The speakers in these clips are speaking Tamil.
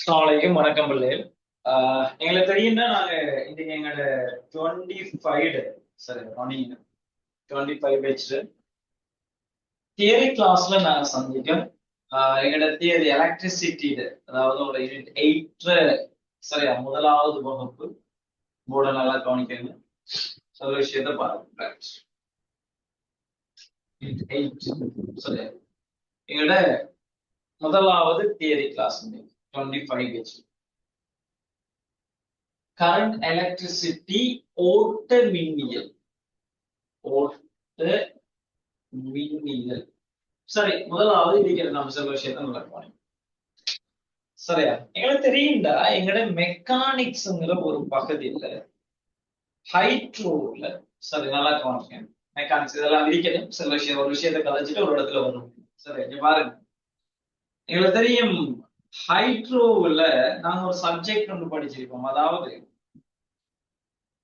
அஸ்ஸலாமு வணக்கம் பிள்ளைகள். எங்களுக்கு தெரியும்னா நாங்க இன்னைக்கு எங்களோட 25 சரி 25 பேச்சு தியரி கிளாஸ்ல நாங்க சந்திக்கும். எங்களோட தியரி எலக்ட்ரிசிட்டி, அதாவது ஒரு யூனிட் 8 சரியா முதலாவது வகுப்பு போர்டை நல்லா கவனிக்கணும். சொல்ற விஷயத்த பாருங்க. Unit 8 சரியா எங்களோட முதலாவது தியரி கிளாஸ் 25 பேச்சு கரண்ட் எலக்ட்ரிசிட்டி ஓட்ட மின்னியல். ஓட்ட மின்னியல் சரி முதலாவது இருக்கிற நம்ம சொல்ற விஷயத்த நல்லா கவனிக்கணும். சரியா எங்களுக்கு தெரியும்டா எங்கட மெக்கானிக்ஸ்ங்கிற ஒரு பகுதியில ஹைட்ரோல சரி நல்லா கவனிக்கணும். மெக்கானிக்ஸ் இதெல்லாம் இருக்கணும். சில விஷயம் ஒரு விஷயத்தை கதைச்சிட்டு ஒரு இடத்துல வரும். சரி இங்க பாருங்க, எங்களுக்கு தெரியும் ஹைட்ரோவில் நாங்க ஒரு சப்ஜெக்ட் ஒன்று படிச்சிருக்கோம். அதாவது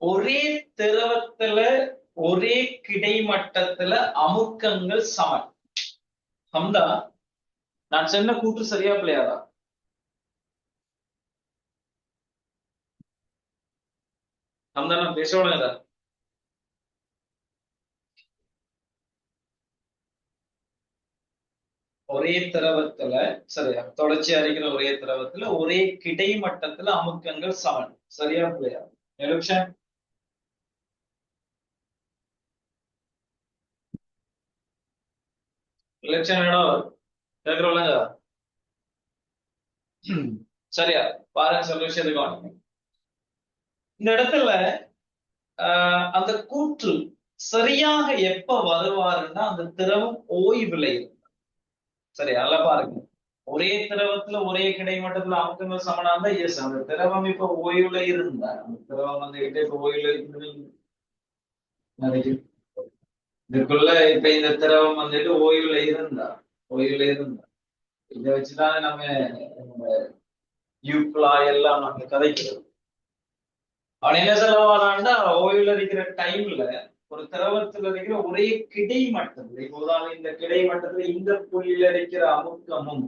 ஒரே திரவத்துல ஒரே கிடைமட்டத்துல அமுக்கங்கள் சமன். ஹம்தா, நான் சொன்ன கூற்று சரியா பிள்ளையாதா? ஹம்தா நான் பேச ஒரே திரவத்துல சரியா தொடர்ச்சி அடைக்கிற ஒரே திரவத்துல ஒரே கிடைமட்டத்துல அமுக்கங்கள் சமன். சரியா பிள்ளையா? எலுப்ஷன் எலெக்ஷன் இடம் கேக்குறவங்க சரியா பாருங்க, சொல்ல விஷயத்துக்கு வாங்க. இந்த இடத்துல அந்த கூற்று சரியாக எப்ப வருவாருன்னா அந்த திரவம் ஓய்வுல இருக்கும். சரியா நல்லா பாருங்க, ஒரே திரவத்துல ஒரே கிடைமட்டத்துல அமுக்கங்கள் சமனா இருந்தா எஸ் அந்த திரவம் இப்ப ஓய்வுல இருந்தா அந்த திரவம் வந்து இப்ப ஓய்வுல இருக்குது. இதுக்குள்ள இப்ப இந்த திரவம் வந்துட்டு ஓய்வுல இருந்தா இதை வச்சுதான் நம்ம யூப்லா எல்லாம் நம்ம கதைக்கிறோம். அவன் என்ன செலவானான்னா ஓய்வுல இருக்கிற டைம்ல ஒரு திரவத்துல இருக்கிற ஒரே கிடைமட்டத்துல இப்ப உதாரணம் இந்த கிடைமட்டத்துல இந்த புள்ளியில இருக்கிற அமுக்கமும்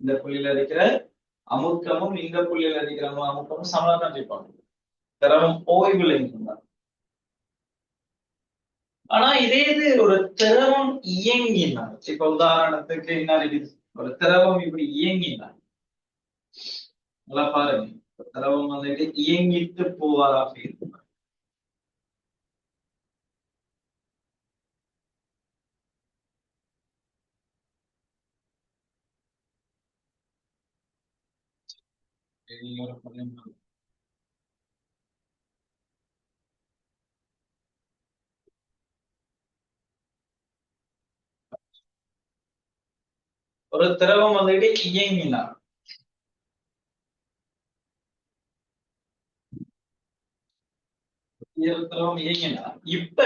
இந்த புள்ளியில இருக்கிற அமுக்கமும் இந்த புள்ளியில இருக்கிற அமுக்கமும் சமதான் இருப்பாங்க. திரவம் ஓய்வுல இருந்தா. ஆனா இதே இது ஒரு திரவம் இயங்கினா, இப்ப உதாரணத்துக்கு என்ன இருக்குது, ஒரு திரவம் இப்படி இயங்கினா நல்லா பாருங்க, திரவம் வந்துட்டு இயங்கிட்டு போவதாக இருக்கும். ஒரு திரவம் வந்துட்டு இயங்கினா திரவம் இயங்கினா இப்ப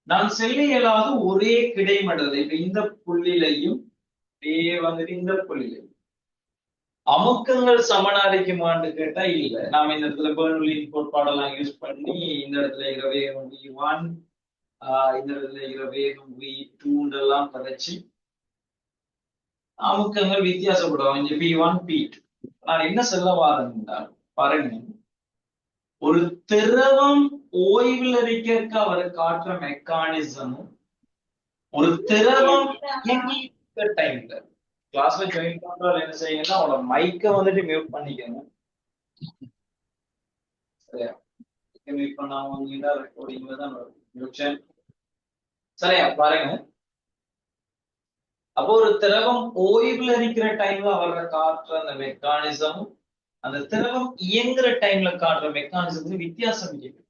நான் செல்ல இயலாத ஒரே கிடைமட்டது இப்ப இந்த புள்ளிலையும் வந்துட்டு இந்த புள்ளிலையும் அமுக்கங்கள் சமனா இருக்குமான்னு கேட்டா இல்ல. நாம இந்த இடத்துல பெர்னூலியின் கோட்பாடெல்லாம் யூஸ் பண்ணி இந்த இடத்துல இருக்கிற வேகம் V1 இந்த இடத்துல இருக்கிற வேகம் V2 எல்லாம் கதைச்சு அமுக்கங்கள் வித்தியாசப்படுவாங்க. இங்க P1 P2. நான் என்ன சொல்ல வாரேன் என்றால் பாருங்க, ஒரு திரவம் ஓய்வில் இருக்க அவர் காட்டுற மெக்கானிசமும் ஒரு திரவம் இயங்கிட்ட டைம்ல கிளாஸ்ல ஜாயின் பண்றாரு என்ன செய்யுங்கன்னா அவனோட மைக்க வந்துட்டு மியூட் பண்ணிக்கங்க. சரியா மியூட் பண்ணாம வந்தீங்கன்னா ரெக்கார்டிங்ல தான் வரும். சரியா பாருங்க, அப்போ ஒரு திரவம் ஓய்வுல இருக்கிற டைம்ல அவர காட்டுற அந்த மெக்கானிசமும் அந்த திரவம் இயங்குற டைம்ல காட்டுற மெக்கானிசத்துக்கு வித்தியாசம் இருக்கு.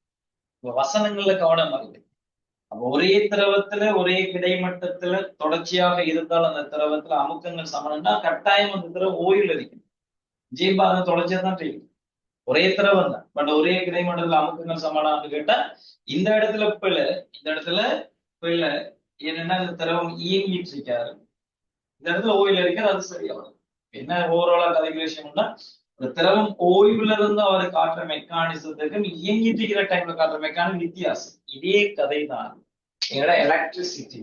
வசனங்கள்ல கவனமா இருக்கு. அப்ப ஒரே திரவத்துல ஒரே கிடைமட்டத்துல தொடர்ச்சியாக இருந்தால் அந்த திரவத்துல அமுக்கங்கள் சமனம்னா கட்டாயம் அந்த திரவம் ஓய்வுல இருக்கு. ஜீபா அதை தொடர்ச்சியா தான் செய்யும். ஒரே திரவம் தான், பட் ஒரே கிடைமட்டத்துல அமுக்கங்கள் சமனான்னு கேட்டா இந்த இடத்துல பிள்ளை இந்த இடத்துல பிள்ளை என்னன்னா இந்த திரவம் இயங்கிட்டு இருக்காரு, இந்த இடத்துல ஓய்வுல இருக்காரு, அது சரியா வரும். என்ன ஓவராலா கதைக்குலேஷன்னா இந்த திரவம் ஓய்வுல இருந்து அவர் காட்டுற மெக்கானிசத்துக்கும் இயங்கிட்டு இருக்கிற டைம்ல காட்டுற மெக்கானிக் வித்தியாசம். இதே கதை தான் எங்களோட எலக்ட்ரிசிட்டி.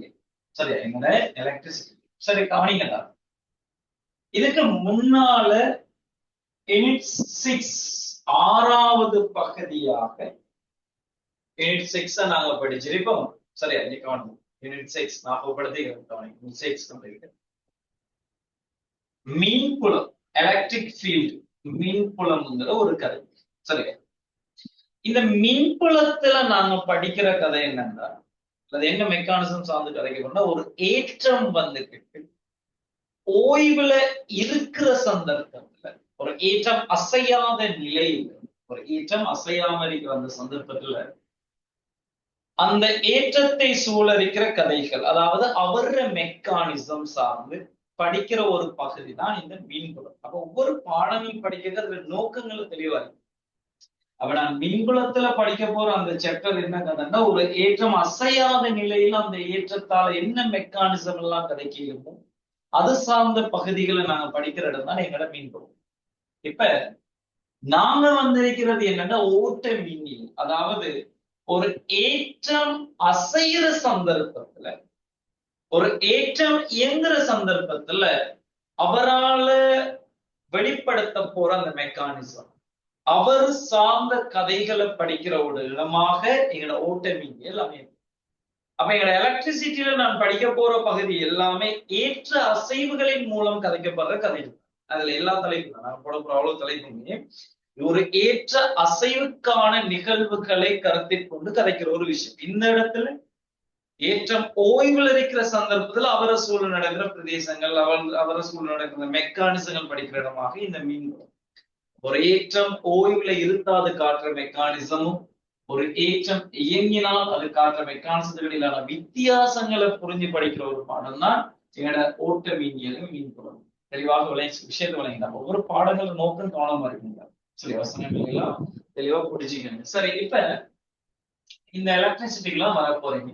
சரியா எங்களோட எலக்ட்ரிசிட்டி. சரி கவனிங்களா, இதுக்கு முன்னால யூனிட் 6 ஆறாவது பகுதியாக யூனிட் 6 நாங்க படிச்சிருப்போம். சரியா? யூனிட் 6 ஞாபகப்படுத்திக்கிறோம். யூனிட் 6 மீன்புலம், எலக்ட்ரிக் ஃபீல்டு, மீன்புலம்ங்கிற ஒரு கதை. சரியா? இந்த மின்புலத்துல நாங்க படிக்கிற கதை என்னன்னா, அது என்ன மெக்கானிசம் சார்ந்து கிடைக்கிறோம்னா, ஒரு ஏற்றம் வந்துகிட்டு ஓய்வுல இருக்கிற சந்தர்ப்பத்துல, ஒரு ஏற்றம் அசையாத நிலையில, ஒரு ஏற்றம் அசையாம இருக்கிற அந்த சந்தர்ப்பத்துல அந்த ஏற்றத்தை சூழலிக்கிற கதைகள், அதாவது அவர மெக்கானிசம் சார்ந்து படிக்கிற ஒரு பகுதி தான் இந்த மீன்புலம். அப்ப ஒவ்வொரு பாடங்கள் படிக்கிறது அதுல நோக்கங்கள் தெளிவா இருக்கு. அப்ப நான் மின்புலத்துல படிக்க போற அந்த சாப்டர் என்ன கதைன்னா, ஒரு ஏற்றம் அசையாத நிலையில் அந்த ஏற்றத்தால என்ன மெக்கானிசம் எல்லாம் கிடைக்குமோ அது சார்ந்த பகுதிகளை நாங்க படிக்கிற இடம் தான் எங்களோட மீன்புலம். இப்ப நாங்க வந்திருக்கிறது என்னன்னா ஓட்ட மின்னியல். அதாவது ஒரு ஏற்றம் அசைகிற சந்தர்ப்பத்துல, ஒரு ஏற்றம் இயங்குற சந்தர்ப்பத்துல அவரால வெளிப்படுத்த போற அந்த மெக்கானிசம், அவர் சார்ந்த கதைகளை படிக்கிற ஒரு இடமாக எங்களோட ஓட்டமியல் அமையும். அப்ப எங்களோட எலக்ட்ரிசிட்டியில நான் படிக்க போற பகுதி எல்லாமே ஏற்ற அசைவுகளின் மூலம் கதைக்கப்படுற கதைகள். அதுல எல்லா தலைப்பும் தான் நான் போட போற அவ்வளவு தலைப்புமே ஒரு ஏற்ற அசைவுக்கான நிகழ்வுகளை கருத்தில் கொண்டு கதைக்கிற ஒரு விஷயம். இந்த இடத்துல ஏற்றம் ஓய்வில் இருக்கிற சந்தர்ப்பத்தில் அவர சூழல் நடக்கிற பிரதேசங்கள், அவர சூழல் நடக்கிற மெக்கானிசங்கள் படிக்கிற இடமாக இந்த மீன்புலம். ஒரு ஏற்றம் ஓய்வுல இருக்காது காட்டுற மெக்கானிசமும், ஒரு ஏற்றம் இயங்கினால் அது காட்டுற மெக்கானிசத்துக்கிடையிலான வித்தியாசங்களை புரிஞ்சு படிக்கிற ஒரு பாடம் தான் எங்களோட ஓட்ட மீன்பியலும் மீன்புலம். தெளிவாக விஷயத்தை விளங்கினா ஒவ்வொரு பாடங்கள நோக்கம் கவனமா இருக்குங்க. சரி, வசனங்கள் எல்லாம் தெளிவா புரிஞ்சுக்கணும். சரி, இப்ப இந்த எலக்ட்ரிசிட்டி எல்லாம் வரப்போறீங்க.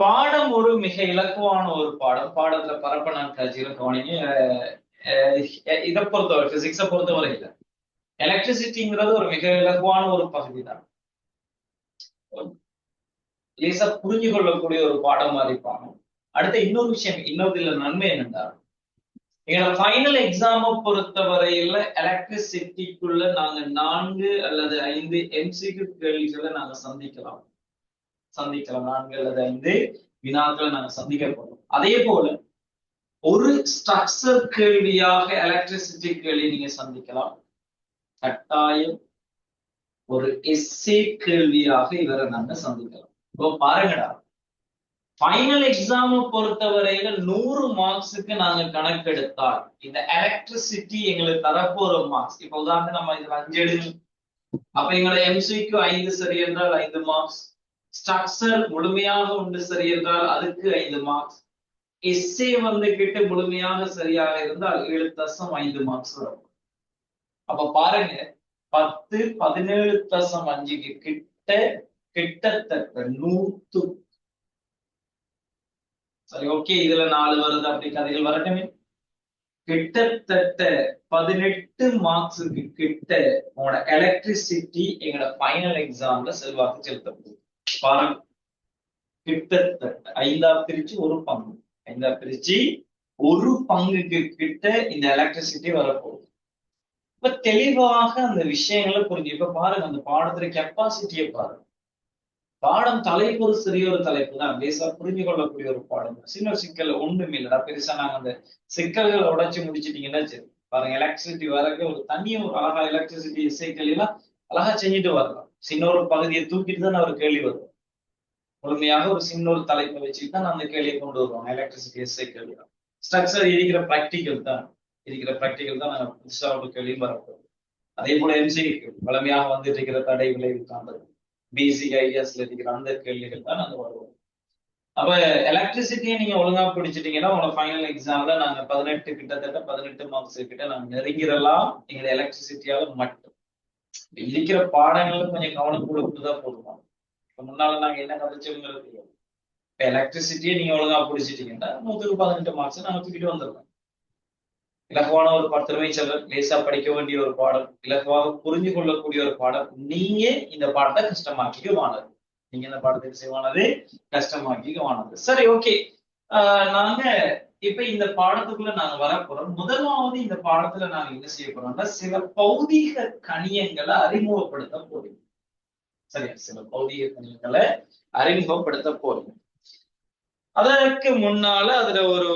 பாடம் ஒரு மிக இலக்குவான ஒரு பாடம். பாடத்துல பரப்ப நான் காட்சிகளை கவனிங்க. இதை பொறுத்தவரை பிசிக்ஸை பொறுத்தவரை இல்லை, எலக்ட்ரிசிட்டிங்கிறது ஒரு மிக இலகுவான ஒரு பகுதி தான். லேசா புரிஞ்சு கொள்ளக்கூடிய ஒரு பாடமா இருப்பாங்க. அடுத்த இன்னொரு விஷயம், இன்னொரு நன்மை என்னன்னா, எங்களோட ஃபைனல் எக்ஸாமை பொறுத்தவரையில எலக்ட்ரிசிட்டிக்குள்ள நாங்க 4 அல்லது 5 MCQ கேள்விகளை நாங்க சந்திக்கலாம். 4 அல்லது 5 வினாக்களை நாங்க சந்திக்க போறோம். அதே போல ஒரு ஸ்ட்ரக்சர் கேள்வியாக எலக்ட்ரிசிட்டி கேள்வி நீங்க சந்திக்கலாம். கட்டாயம் ஒரு எஸ்ஏ கேள்வியாக இவரை நாங்க சந்திக்கலாம். இப்போ பாருங்கடா, ஃபைனல் எக்ஸாம் பொறுத்தவரையில 100 மார்க்ஸுக்கு நாங்க கணக்கெடுத்தால் இந்த எலக்ட்ரிசிட்டி எங்களுக்கு தரப்போற மார்க்ஸ், இப்ப உதாரணம் நம்ம இதுல 5 எடுங்க, அப்ப எங்களை MCQ 5 சரி என்றால் 5 மார்க்ஸ், ஸ்ட்ரக்சர் முழுமையாக உண்டு சரி என்றால் அதுக்கு 5 மார்க்ஸ், எஸ்ஏ வந்துகிட்டு முழுமையாக சரியாக இருந்தால் 7.5 மார்க்ஸ் வரும். அப்ப பாருங்க, 10, 17.5க்கு கிட்டத்தட்ட 100. சரி, ஓகே, இதுல 4 வருது, அப்படி கதைகள் வரட்டுமே. கிட்டத்தட்ட 18 மார்க்ஸுக்கு கிட்ட உங்களோட எலக்ட்ரிசிட்டி எங்களோட ஃபைனல் எக்ஸாம்ல செல்வாக்கு செலுத்தப்படுது. பாருங்க, கிட்டத்தட்ட 5ஆ பிரிச்சு ஒரு பங்கு, 5ஆ பிரிச்சு ஒரு பங்குக்கு கிட்ட இந்த எலக்ட்ரிசிட்டி வரப்போகுது. இப்ப தெளிவாக அந்த விஷயங்களை புரிஞ்சு, இப்ப பாருங்க அந்த பாடத்துல கெப்பாசிட்டியை பாருங்க. பாடம் தலைப்பு ஒரு சிறிய ஒரு தலைப்பு தான், பேசா புரிஞ்சு கொள்ளக்கூடிய ஒரு பாடம். சின்ன சிக்கல் ஒண்ணுமே இல்லடா, பெருசா நாங்க அந்த சிக்கல்களை உடைச்சு முடிச்சிட்டீங்கன்னா சரி. பாருங்க, எலக்ட்ரிசிட்டி வரக்கு ஒரு தனியா ஒரு அழகா எலக்ட்ரிசிட்டி இசைக்கல் எல்லாம் அழகா செஞ்சுட்டு வரலாம். சின்ன ஒரு பகுதியை தூக்கிட்டு தான் ஒரு கேள்வி வரும். முழுமையாக ஒரு சின்ன ஒரு தலைப்பை வச்சுட்டு தான் அந்த கேள்வியை கொண்டு வருவோம். எலக்ட்ரிசிட்டி இசைக்கல் தான் ஸ்ட்ரக்சர் இருக்கிற ப்ராக்டிக்கல் தான் நாங்க புதுசா ஒரு கேள்வியும் வரப்போம். அதே போல MCQ வளமையாக வந்துட்டு இருக்கிற தடை விளைவு காண்பது, பேசிக் ஐடியாஸ்ல இருக்கிற அந்த கேள்விகள் தான் நாங்க வருவோம். அப்ப எலக்ட்ரிசிட்டியை நீங்க ஒழுங்கா பிடிச்சிட்டீங்கன்னா உங்களோட ஃபைனல் எக்ஸாம்ல நாங்க கிட்டத்தட்ட 18 மார்க்ஸ் கிட்ட நாங்க நெருங்கிடலாம் எங்க எலக்ட்ரிசிட்டியால மட்டும். இருக்கிற பாடங்கள்ல கொஞ்சம் கவனம் கொடுத்துதான் போடுவோம். இப்ப முன்னால நாங்க என்ன கதைச்சோங்கிறது தெரியும். இப்ப எலக்ட்ரிசிட்டியை நீங்க ஒழுங்கா பிடிச்சிட்டீங்கன்னா 118 மார்க்ஸ் நாங்க தூக்கிட்டு வந்துடுறோம். இலகுவான ஒரு 10 ரூபாய் செலவு, லேசா படிக்க வேண்டிய ஒரு பாடம், இலகுவாக புரிஞ்சு கொள்ளக்கூடிய ஒரு பாடம். நீங்க இந்த பாடத்தை கஷ்டமாக்கிக்குவானது, நீங்க இந்த பாடத்தை செய்வானது கஷ்டமாக்கிக்குவானது. சரி, ஓகே. நாங்க இப்ப இந்த பாடத்துக்குள்ள நாங்க வரப்போறோம். முதலாவது இந்த பாடத்துல நாங்க என்ன செய்ய போறோம்னா சில பௌதீக கணியங்களை அறிமுகப்படுத்த போறோம். சரியா, சில பௌதீக கணியங்களை அறிமுகப்படுத்த போறோம். அதற்கு முன்னால அதுல ஒரு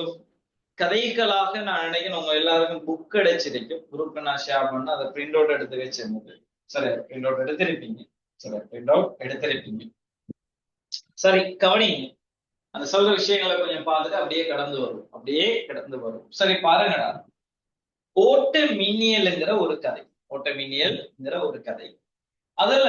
கதைகளாக நான் நினைக்கிறேன் உங்க எல்லாருக்கும் புக் கிடைச்சிருக்கும். குரூப்ல நான் ஷேர் பண்ண அதை பிரிண்ட் அவுட் எடுத்து வச்சிருந்தது. சரி, பிரிண்ட் அவுட் எடுத்திருப்பீங்க. சரி, பிரிண்ட் அவுட் எடுத்திருப்பீங்க. சரி, கவனிங்க. அந்த சொல்ற விஷயங்களை கொஞ்சம் பார்த்துட்டு அப்படியே கடந்து வரும். சரி, பாருங்கடா. ஓட்ட மின்னியல்ங்கிற ஒரு கதை. ஓட்ட மின்னியல்ங்கிற ஒரு கதை. அதுல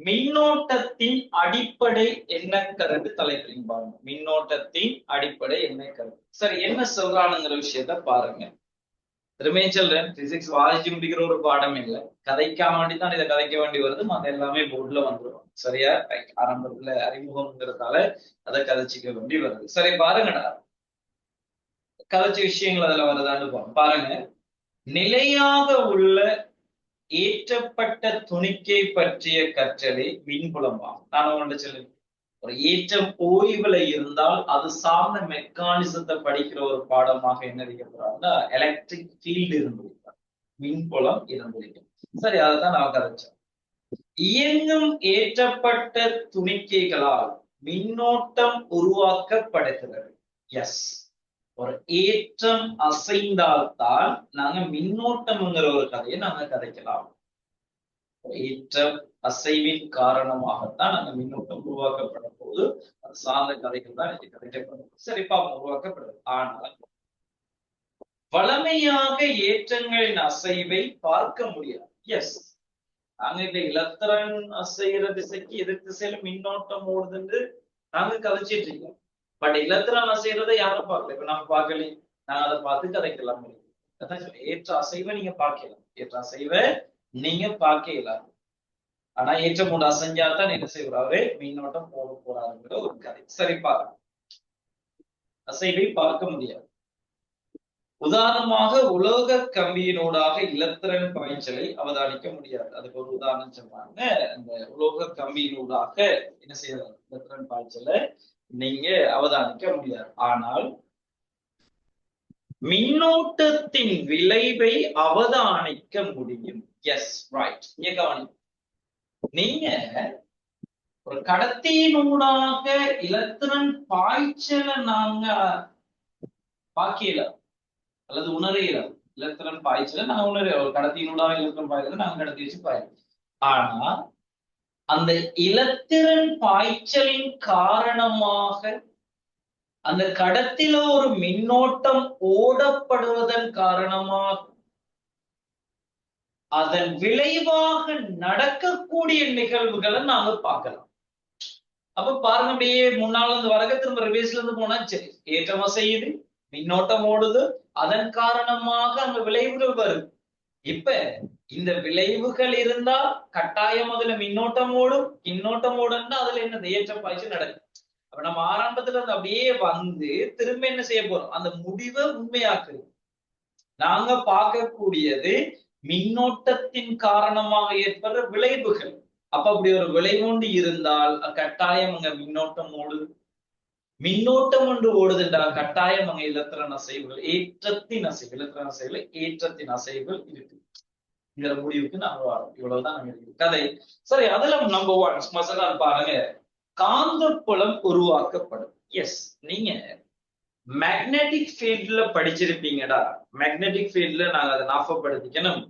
மின்னோட்டத்தின் அடிப்படை என்ன கருத்து தலைப்பிலையும் பாருங்க. மின்னோட்டத்தின் அடிப்படை என்ன கருத்து. சரி, என்ன சொல்றானுங்கிற விஷயத்த பாருங்க. திரும்பியும் சொல்றேன், பிசிக்ஸ் வாசிச்சு முடிக்கிற ஒரு பாடம் இல்லை. கதைக்காம வேண்டிதான் இதை கதைக்க வேண்டி வருது. மத்த எல்லாமே போர்ட்ல வந்துடும். சரியா, ஆரம்பத்துல அறிமுகம்ங்கிறதால அதை கதைச்சிக்க வேண்டி வருது. சரி, பாருங்கடா. கதைச்ச விஷயங்கள் அதுல வருதான்னு பாருங்க. நிலையாக உள்ள ஏற்றப்பட்ட துணிக்கை பற்றிய கற்றலே மின்புலமாகும். நான் உங்கள்ட்ட சொல்லுங்க, ஒரு ஏற்றம் ஓய்வுல இருந்தால் அது சார்ந்த மெக்கானிசத்தை படிக்கிற ஒரு பாடமாக என்ன இருக்கப்படாதுன்னா எலக்ட்ரிக் ஃபீல்டு இருந்திருக்கார், மின்புலம் இருந்திருக்கும். சரி, அதைதான் நான் கதைச்சேன். இயங்கும் ஏற்றப்பட்ட துணிக்கைகளால் மின்னோட்டம் உருவாக்கப்படுகிறது. எஸ், ஒரு ஏற்றம் அசைந்தால்தான் நாங்க மின்னோட்டம்ங்கிற ஒரு கதையை நாங்க கதைக்கலாம். ஏற்றம் அசைவின் காரணமாகத்தான் நாங்க மின்னோட்டம் உருவாக்கப்பட போது அது சார்ந்த கதைகள் தான் இன்னைக்கு கதைக்கப்படும். சரிப்பா, உருவாக்கப்படுது. ஆனால் வளமையாக ஏற்றங்களின் அசைவை பார்க்க முடியாது. எஸ், நாங்க இந்த இலத்திரன் அசைகிற திசைக்கு எதிர் திசையில மின்னோட்டம் ஓடுதுன்னு நாங்க கதைச்சிட்டு இருக்கோம். பட் இலத்திரன் அசைறதை யாரும் பார்க்கல. இப்ப நம்ம பார்க்கல, நாங்க அதை பார்த்து கதைக்கலாம். ஏற்ற அசைவை நீங்க பார்க்கலாம், ஏற்ற அசைவை நீங்க பார்க்கலாம். ஆனா ஏற்ற மூன்று அசைஞ்சாதான் என்ன செய்வாரு, மின்னோட்டம் போட போறாருங்கிற ஒரு கதை. சரி, பாருங்க. அசைவை பார்க்க முடியாது. உதாரணமாக உலோக கம்பியினூடாக இலத்திரன் பாய்ச்சலை அவதானிக்க முடியாது. அதுக்கு ஒரு உதாரணம் சொல்றாங்க. அந்த உலோக கம்பியினூடாக என்ன செய்யறது, இலத்திரன் பாய்ச்சலை நீங்க அவதானிக்க முடியாது. ஆனால் மின்னோட்டத்தின் விளைவை அவதானிக்க முடியும். Yes, right. இங்க கவனி, நீங்க ஒரு கடத்தியினூடாக இலத்திரன் பாய்ச்சலை நாங்க பாக்கியல அல்லது உணரையில. இலத்திரன் பாய்ச்சலை நாங்க உணர, ஒரு கடத்தியினூடாக இலத்திரன் பாய்ச்சலை நாங்க கடத்தி வச்சு பாய்ச்சல். ஆனா அந்த இலத்திரன் பாய்ச்சலின் காரணமாக அந்த கடத்தில ஒரு மின்னோட்டம் ஓடப்படுவதன் காரணமாக அதன் விளைவாக நடக்கக்கூடிய நிகழ்வுகளை நாங்க பார்க்கலாம். அப்ப பாருங்க, அப்படியே முன்னால இருந்து வரக திரும்ப ரிவேஸ்ல இருந்து போனா சரி, ஏற்றமா செய்யுது, மின்னோட்டம் ஓடுது, அதன் காரணமாக அந்த விளைவுகள் வருது. இப்ப இந்த விளைவுகள் இருந்தா கட்டாயம் அதுல மின்னோட்டம் ஓடும், மின்னோட்டம் ஓடுன்னா அதுல என்ன ஏற்ற பாய்ச்சல் நடக்கும். அப்ப நம்ம ஆரம்பத்துல இருந்து அப்படியே வந்து திரும்ப என்ன செய்ய போறோம், அந்த முடிவை உண்மையாக்குது. நாங்க பார்க்கக்கூடியது மின்னோட்டத்தின் காரணமாக ஏற்படுற விளைவுகள். அப்ப அப்படி ஒரு விளைவுண்டு இருந்தால் கட்டாயம் அங்க மின்னோட்டம் ஓடுது. மின்னோட்டம் ஒன்று ஓடுதுன்றால் கட்டாயம் அங்க இலத்திரன் அசைவுகள், ஏற்றத்தின் அசைவு, இலத்திரன் அசைவுல ஏற்றத்தின் அசைவுகள் இருக்கு. இந்த முடிவுக்கு நாங்க வரோம். இவ்வளவுதான் நம்ம இருக்கு கதை. சரி, அதுல நம்பர் 1 மசதான் பாருங்க, காந்தப்புலம் உருவாக்கப்படும். எஸ், நீங்க மேக்னெட்டிக் ஃபீல்ட்ல படிச்சிருப்பீங்கடா. மேக்னெட்டிக் ஃபீல்ட்ல நாங்க அதை ஞாபகப்படுத்திக்கணும்.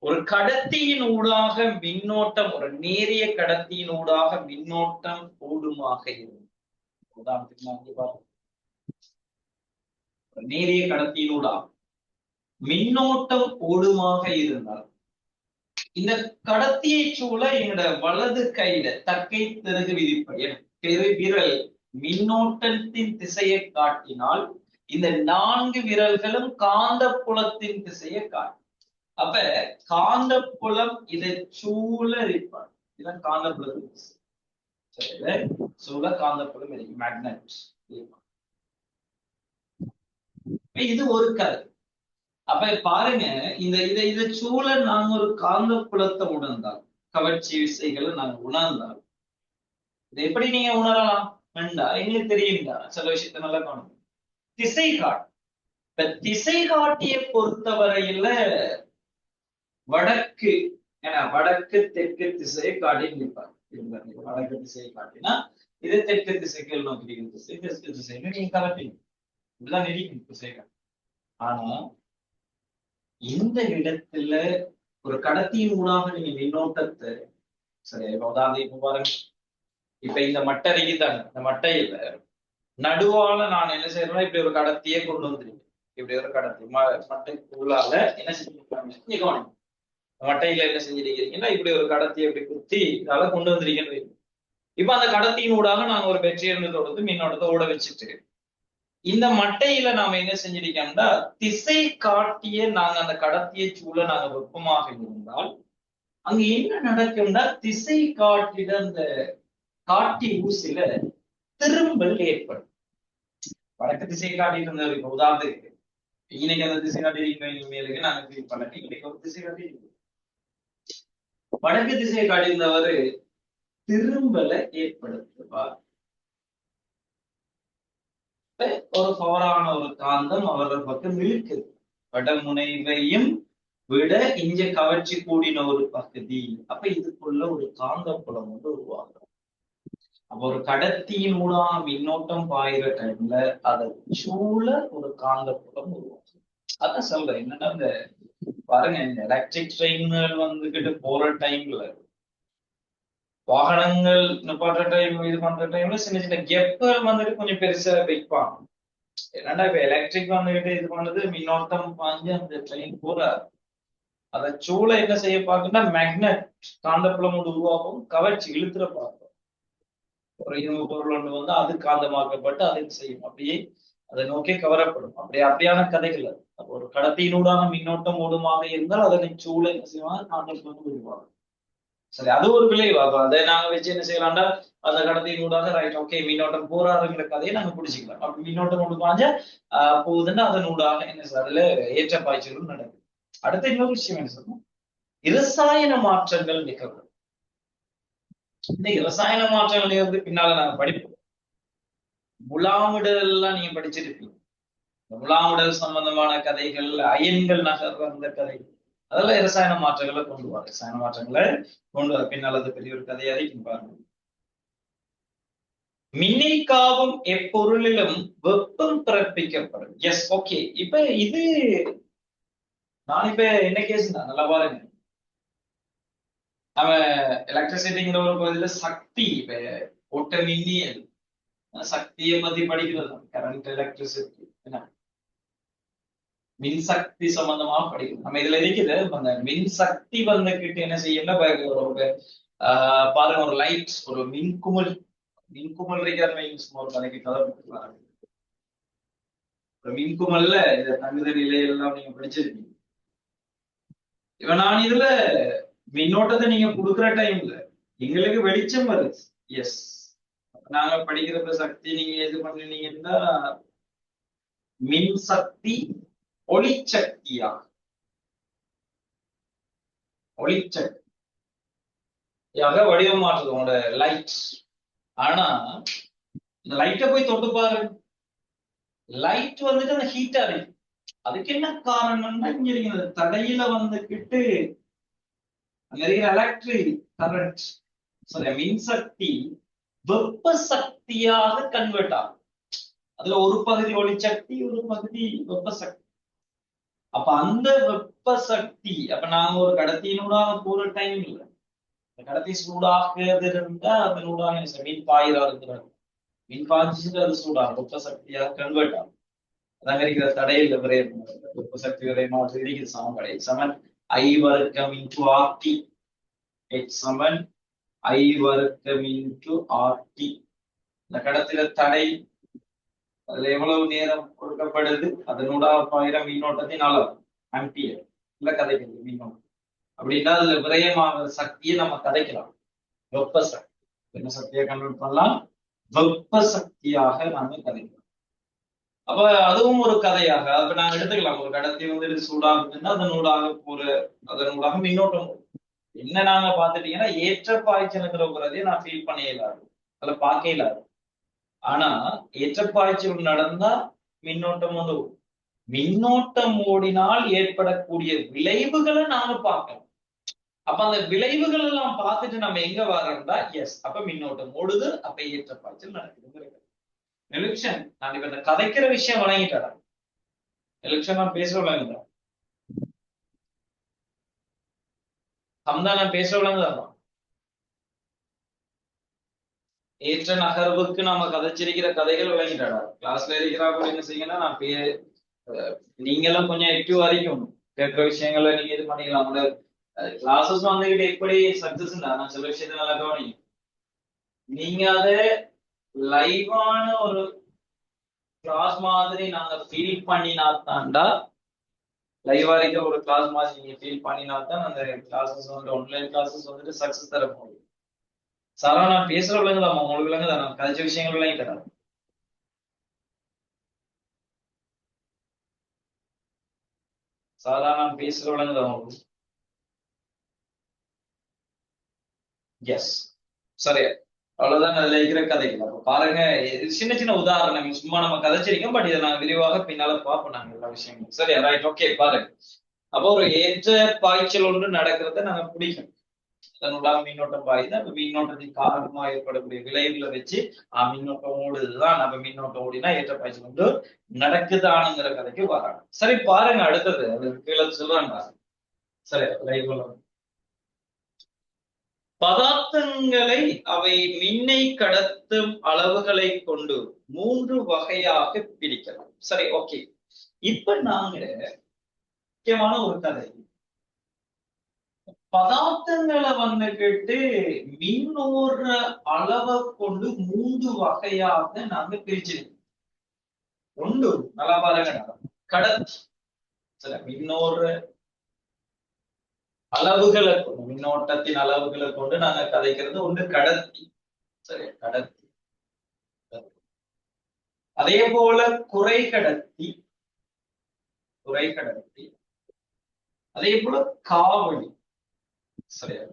ஒரு கடத்தியின் ஊடாக மின்னோட்டம், ஒரு நேரிய கடத்தியின் ஊடாக மின்னோட்டம் ஓடுமாக இருக்கும். உதாரணத்துக்கு நான் பார்ப்போம், நேரிய கடத்தியினூடாக மின்னோட்டம் ஓடுமாக இருந்தால் இந்த கடத்தியை சூழ எங்களோட வலது கையில தக்கை திருகு விதிப்படி பெருவிரல் மின்னோட்டத்தின் திசையை காட்டினால் இந்த 4 விரல்களும் காந்த புலத்தின் திசையை காட்டும். அப்ப காந்தப்புலம் இதை சூழ இருப்பார். இதான் காந்தப்புலத்தின் திசை. சூழ காந்தப்புலம் இருக்கு, மேக்னெட். இது ஒரு கதை. அப்ப பாருங்க, இதை சூழ நாங்க ஒரு காந்த புலத்தை உணர்ந்தால், கவர்ச்சி விசைகளை நாங்க உணர்ந்தால் இதை எப்படி நீங்க உணரலாம் வேண்டா, எங்களுக்கு தெரியுங்களா? சில விஷயத்த நல்லா காணும். திசை காட்டி. இப்ப திசை காட்டியை பொறுத்தவரையில வடக்கு வடக்கு தெற்கு திசையை காட்டி நிற்பார். வடக்கு திசையை காட்டினா இது தெற்கு திசைக்கு நோக்கி திசை, தெற்கு திசைன்னு நீங்க காட்டீங்க. இப்படிதான் நினைக்கணும் திசைகள். ஆனா இந்த இடத்துல ஒரு கடத்தியின் ஊடாக நீங்க மின்னோட்டத்தை சரி இப்ப உதாரணம் பாருங்க. இப்ப இந்த மட்டை இருக்குதாங்க, இந்த மட்டையில நடுவால நான் என்ன செய்யறேன்னா இப்படி ஒரு கடத்தியே கொண்டு வந்துருக்கேன். இப்படி ஒரு கடத்தி மட்டைக்குள்ளால என்ன செஞ்சிருக்காங்க, மட்டையில என்ன செஞ்சிருக்கீங்கன்னா இப்படி ஒரு கடத்தியை இப்படி குத்தி இதால கொண்டு வந்திருக்கேன்னு. இப்ப அந்த கடத்தியின் ஊடாக நாங்க ஒரு பெட்ரியை தொடர்ந்து மின்னோட்டத்தை ஓட வச்சுட்டு இந்த மட்டையில நாம என்ன செஞ்சிருக்கோம்னா திசை காட்டிய நாங்க அந்த கடத்திய சூழ நாங்க வெப்பமாக இருந்தால் அங்க என்ன நடக்கும்னா திசை காட்டிட அந்த காட்டி ஊசில திரும்பல் ஏற்படும். வடக்கு திசை காட்டிட்டு இருந்தவர் இப்ப உதாரணத்துக்கு இன்னைக்கு அந்த திசை காட்டி மேலுக்கு நாங்க ஃபீல் பண்ணி இன்னைக்கு ஒரு திசை காட்டி வடக்கு திசையை காட்டியிருந்தவர் திரும்பலை ஏற்படுத்துவார். ஒரு பவரான ஒரு காந்தம் அவர்கள் பக்கம் இழுக்குது. வடமுனைவையும் விட இங்க கவர்ச்சி கூடின ஒரு பகுதி. அப்ப இதுக்குள்ள ஒரு காந்த புலம் வந்து உருவாகும். அப்ப ஒரு கடத்தியின் ஊடாக மின்னோட்டம் பாயிற டைம்ல அதை சூழ ஒரு காந்த புலம் உருவாகும். அதான் சொல்றேன். என்னன்னா இந்த பாருங்க, இந்த எலக்ட்ரிக் ட்ரெயின்கள் வந்துகிட்டு போற டைம்ல வாகனங்கள் நிப்பாட்டுற டைம் இது பண்ற டைம்ல சின்ன சின்ன கெப்பல் வந்துட்டு கொஞ்சம் பெருசா வைப்பாங்க. என்னடா இப்ப எலக்ட்ரிக் வந்துகிட்டு இது பண்ணது மின்னோட்டம் பாஞ்சு அந்த ட்ரெயின் போறாரு. அதை சூழ என்ன செய்ய பார்க்கணும்னா மேக்னெட் காந்தப்புலம் உருவாகும், கவர்ச்சி இழுத்துற பார்க்கும். ஒரு இரும்பு பொருள் ஒன்று வந்து அது காந்தமாக்கப்பட்டு அதை செய்யும், அப்படியே அதை நோக்கி கவரப்படும். அப்படியான கதைகள் அது. அப்போ ஒரு கடத்தியினூடான மின்னோட்டம் ஓடுமாக இருந்தால் அதனை சூழ என்ன செய்வாங்க, காந்தப்புலம் உருவாகும். சரி, அது ஒரு விளைவு. அப்ப அதை நாங்க வச்சு என்ன செய்யலாம்டா அந்த கடத்தியினூடாக ரைட் ஓகே மின்னோட்டம் போறாருங்கிற கதையை நாங்க பிடிச்சிக்கலாம். அப்படி மின்னோட்டம் கொண்டு பாஞ்ச போகுதுன்னா அதனூடாக என்ன சார் அதுல ஏற்ற பாய்ச்சலும் நடக்குது. அடுத்த இன்னொரு விஷயம் என்ன சொல்லணும், இரசாயன மாற்றங்கள் நிகழ்வு. இந்த இரசாயன மாற்றங்கள் வந்து பின்னால நாங்க படிப்போம். முலாமிடல் எல்லாம் நீங்க படிச்சிருப்பீங்க. முலாமிடல் சம்பந்தமான கதைகள், அயன்கள் நகர்ற அந்த கதைகள், அதெல்லாம் இரசாயன மாற்றங்களை கொண்டு வர ரசாயன மாற்றங்களை கொண்டு வர பின்னால் அது பெரிய ஒரு கதையா இருக்கும் பாருங்க. மின்னிக்காவும் எப்பொருளிலும் வெப்பம் பிறப்பிக்கப்படும். S okay. இப்ப இது நான் இப்ப என்ன கேஸ் தான் நல்லா பாருங்க. நம்ம எலக்ட்ரிசிட்டிங்கிற ஒரு பகுதியில சக்தி இப்ப ஓட்ட மின்னியல் சக்தியை பத்தி படிக்கிறது, கரண்ட் எலக்ட்ரிசிட்டி என்ன மின்சக்தி சம்பந்தமா படிக்கணும். நம்ம இதுல இருக்குது அந்த மின்சக்தி வந்துகிட்டு என்ன செய்யணும்னா பாருங்க ஒரு லைட் ஒரு மின்குமல் இருக்கிற ஒரு கதைக்கு கதை ஒரு மின்குமல்ல இந்த தங்குத நிலையெல்லாம் நீங்க படிச்சிருக்கீங்க. இப்ப நான் இதுல மின்னோட்டத்தை நீங்க கொடுக்குற டைம்ல எங்களுக்கு வெளிச்சம் வருது. எஸ், நாங்க படிக்கிறப்ப சக்தி நீங்க எது பண்ணீங்கன்னா மின்சக்தி ஒளிச்சக்தியாக வடிவம் மாற்றுது உங்களோட லைட். ஆனா இந்த லைட்டை போய் தொட்டு பாரு, லைட் வந்துட்டு அந்த ஹீட்டா இருக்கு. அதுக்கு என்ன காரணம்னா இங்க இருக்கிற தடையில வந்துகிட்டு நிறைய எலக்ட்ரிக் கரண்ட் சரி மின்சக்தி வெப்ப சக்தியாக கன்வெர்ட் ஆகும். அதுல ஒரு பகுதி ஒளிச்சக்தி ஒரு பகுதி வெப்ப சக்தி. அப்ப அந்த வெப்ப சக்தி அப்ப நாங்க ஒரு கடத்தியினூடாக போற டைம் இல்லை, கடத்தி சூடாக இருந்தா அதனூடாக மின் பாயிரா இருக்கிறார், மின் பாய்ச்சிட்டு அது சூடாகும் வெப்ப சக்தியாக கன்வெர்ட் ஆகும். அதாங்க இருக்கிற தடையில் விரைய வெப்ப சக்தி விரையமாக இருக்கிற சமன்பாடு சமன் ஐ வர்க்கம் இன்டு ஆர்டி எச் சமன் ஐ வர்க்கம் இன்டு ஆர்டி. இந்த கடத்தில தடை அதுல எவ்வளவு நேரம் கொடுக்கப்படுது அதனூடாக பாயிரம் மின்னோட்டத்தினால ஆம்பியர் இல்ல கதைக்கிறது மின்னோட்டம். அப்படின்னா அதுல விரயமான சக்தியை நம்ம கதைக்கலாம். வெப்ப சக்தி என்ன சக்தியை கன்வெர்ட் பண்ணலாம், வெப்ப சக்தியாக நாம கதைக்கலாம். அப்ப அதுவும் ஒரு கதையாக அப்ப நாங்க எடுத்துக்கலாம். ஒரு கடத்தி வந்துட்டு சூடாகுதுன்னா அதனூடாக மின்னோட்டம் என்ன நாங்க பாத்துட்டீங்கன்னா ஏற்ற பாய்ச்சலுங்கிற ஒரு நான் ஃபீல் பண்ண இயலாது, அதுல பார்க்க இயலாது. ஆனா ஏற்ற பாய்ச்சல் நடந்தா மின்னோட்டம் வந்து மின்னோட்டம் ஓடினால் ஏற்படக்கூடிய விளைவுகளை நாம பார்க்கலாம். அப்ப அந்த விளைவுகள் எல்லாம் பார்த்துட்டு நம்ம எங்க வரோம்னா எஸ் அப்ப மின்னோட்டம் ஓடுது, அப்ப ஏற்ற பாய்ச்சல் நடக்குதுங்கிறது. எலெக்ஷன் நான் இப்ப இந்த கதைக்கிற விஷயம் வழங்கிட்டேன். எலெக்ஷன் நான் பேசுற வழங்குதான் சம்தா நான் பேசுற வழங்குதான் ஏற்ற நகர்வுக்கு நாம கதைச்சிருக்கிற கதைகள் விளங்கிட்டாடா. கிளாஸ்ல இருக்கிறாங்க என்ன செய்யுங்கன்னா நான் நீங்களும் கொஞ்சம் ஆக்டிவ் வரைக்கும் கேட்கிற விஷயங்களை நீங்க இது பண்ணிக்கலாம். கிளாஸஸ் வந்துகிட்டு எப்படி சக்சஸ் நான் சில விஷயத்த நல்லா கவனிங்க. நீங்க அதை லைவான ஒரு கிளாஸ் மாதிரி நாங்க ஃபீல் பண்ணினாத்தான்டா, லைவா இருக்கிற ஒரு கிளாஸ் மாதிரி நீங்க ஃபீல் பண்ணினாத்தான் அந்த கிளாஸஸ் வந்து ஆன்லைன் கிளாஸஸ் வந்துட்டு சக்சஸ் தர போகுது. சாரா நான் பேசுற விலங்குதான் உங்களுக்கு விலங்குதான் நான் கதைச்ச விஷயங்கள் விளங்கி தரேன். சாரா நான் பேசுற விலங்குதான் உங்களுக்கு. எஸ் சரியா அவ்வளவுதான் அதுல இருக்கிற கதைகள். அப்ப பாருங்க சின்ன சின்ன உதாரணம் சும்மா நம்ம கதைச்சிருக்கோம், பட் இதை நாங்க விரிவாக பின்னால பார்ப்போம் நாங்க எல்லா விஷயங்களும். சரியா ரைட் ஓகே பாருங்க. அப்போ ஒரு ஏற்ற பாய்ச்சல் ஒன்று நடக்கிறத நாங்க பிடிக்கும். அதனுடைய மின்னோட்டம் பாயுது, அந்த மின்னோட்டத்தின் காரணமா ஏற்படக்கூடிய விளைவுகளை வச்சு மின்னோட்டம் ஓடுதுதான். நம்ம மின்னோட்டம் ஓடினா ஏற்ற பாய்ச்சல் வந்து நடக்குதானுங்கிற கதைக்கு வராங்க. சரி பாருங்க அடுத்தது அது கீழே சொல்றாங்க. சரி லைவ்ல பதார்த்தங்களை அவை மின்னை கடத்தும் அளவுகளை கொண்டு 3 வகையாக பிரிக்கலாம். சரி ஓகே இப்ப நாங்க முக்கியமான ஒரு கதை பதார்த்தங்களை வந்துகிட்டு மின்னோற அளவை கொண்டு 3 வகையாக நாங்க பிரிச்சிருக்கோம். ஒன்று நல்லா பாருங்க கடத்தி சரி மின்னோற அளவுகளை கொண்டு மின்னோட்டத்தின் அளவுகளை கொண்டு நாங்க கதைக்கிறது ஒன்று கடத்தி. சரி கடத்தி அதே போல குறைகடத்தி அதே போல காவலி. சரியா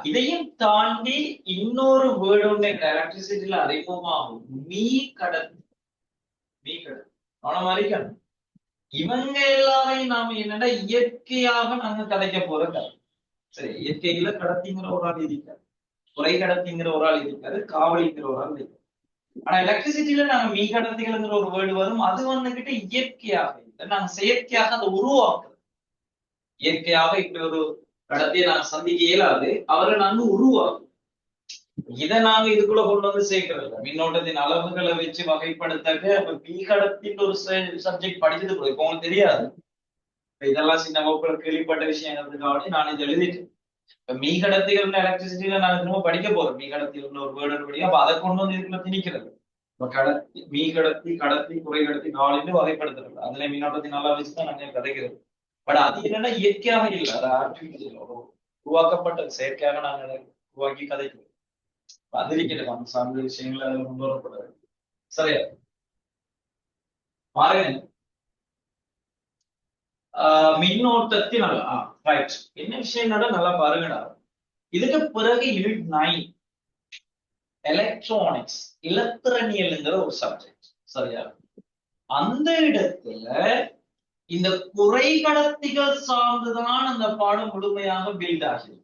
இதையும் தாண்டி இன்னொரு வேர்டு ஒன்று எலக்ட்ரிசிட்டியில அறிமுகமாகும் மீ கடத்தி. அறிக்கணும் இவங்க எல்லாரையும் நாம என்னன்னா இயற்கையாக நாங்க கதைக்க போற கதை. சரி இயற்கையில கடத்திங்கிற ஒரு ஆள் இருக்காரு, குறை கடத்திங்கிற ஒரு ஆள் இருக்காரு, காவலிங்கிற ஒரு ஆள் இருக்காரு. ஆனா எலக்ட்ரிசிட்டியில நாங்க மீ கடத்திகள்ங்கிற ஒரு வேர்டு வரும். அது வந்துகிட்டு இயற்கையாக இல்லை, நாங்க செயற்கையாக அதை உருவாக்குறோம். இயற்கையாக இப்படி ஒரு கடத்தியை நாங்க சந்திக்க இயலாது, அவரை நாங்க உருவாக்கும். இதை நாங்க இதுக்குள்ள கொண்டு வந்து சேர்க்கிறது மின்னோட்டத்தின் அளவுகளை வச்சு வகைப்படுத்தாக்க அப்ப மீ கடத்தின் ஒரு சப்ஜெக்ட் படிச்சது போய் இப்போ உங்களுக்கு தெரியாது. இதெல்லாம் சின்ன வகுப்புல கேள்விப்பட்ட விஷயங்கிறதுக்காக நான் இதை எழுதிட்டேன். இப்ப மீ கடத்திகள் எலக்ட்ரிசிட்டியில நாங்க திரும்ப படிக்க போறோம். மீ கடத்திகள் ஒரு வேர்டு படி அப்ப அதை கொண்டு வந்து இதுக்குள்ள திணிக்கிறது. இப்ப கடத்தி மீ கடத்தி குறை கடத்தி நாலுன்னு வகைப்படுத்துறது. அதுல மின்னோட்டத்தின் அளவு வச்சுதான் நாங்க கதைக்கிறது. பட் அது என்னன்னா இயற்கையாக இல்லை, அது ஆர்டிபிஷியல் உருவாக்கப்பட்ட செயற்கையாக நாங்க உருவாக்கி கதைக்கிறோம். அதிரிக்கிட்டு அந்த சார்ந்த விஷயங்களை அதுல கொண்டு வரக்கூடாது. சரியா பாருங்க மின்னோட்டத்தின் ரைட் என்ன விஷயம்னால நல்லா பாருங்கடா. இதுக்கு பிறகு யூனிட் 9 எலக்ட்ரானிக்ஸ் இலத்திரனியல்ங்கிற ஒரு சப்ஜெக்ட். சரியா அந்த இடத்துல இந்த குறைகடத்திகள் சார்ந்துதான் அந்த பாடம் முழுமையாக பில்ட் ஆகுது.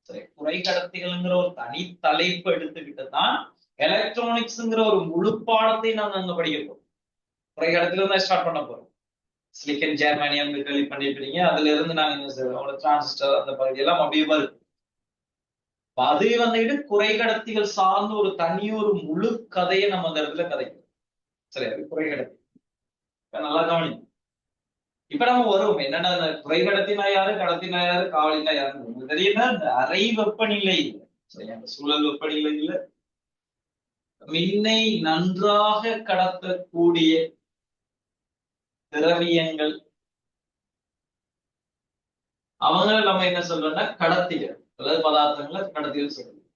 சரி குறைகடத்திகள்ங்கிற ஒரு தனி தலைப்பு எடுத்துக்கிட்டு தான் எலக்ட்ரானிக்ஸ்ங்கிற ஒரு முழு பாடத்தை நாங்க அங்க படிக்க போறோம். குறைகடத்தில தான் ஸ்டார்ட் பண்ண போறோம். சிலிக்கன் ஜெர்மானியம் கேள்வி பண்ணிருப்பீங்க. அதுல இருந்து நாங்க என்ன செய்வோம் டிரான்சிஸ்டர் அந்த பகுதி எல்லாம் அப்படியே வருது. அது வந்துட்டு குறைகடத்திகள் சார்ந்த ஒரு தனியொரு முழு கதையை நம்ம அந்த இடத்துல கதைக்கிறோம். சரி அது குறைகடத்தி நல்லா கவனிக்கும். இப்ப நம்ம வருவோம் என்னன்னா அந்த குறைகடத்தினா யாரு, கடத்தினா யாரு, காவலினா யாருன்னு உங்களுக்கு தெரியுமா? இந்த அறை வெப்பநிலை இல்லை, சரி அந்த சூழல் வெப்பநிலை இல்ல மின்னை நன்றாக கடத்தக்கூடிய திரவியங்கள் அவங்க நம்ம என்ன சொல்றோம்னா கடத்திகள், அதாவது பதார்த்தங்களை கடத்திகள் சொல்றோம்.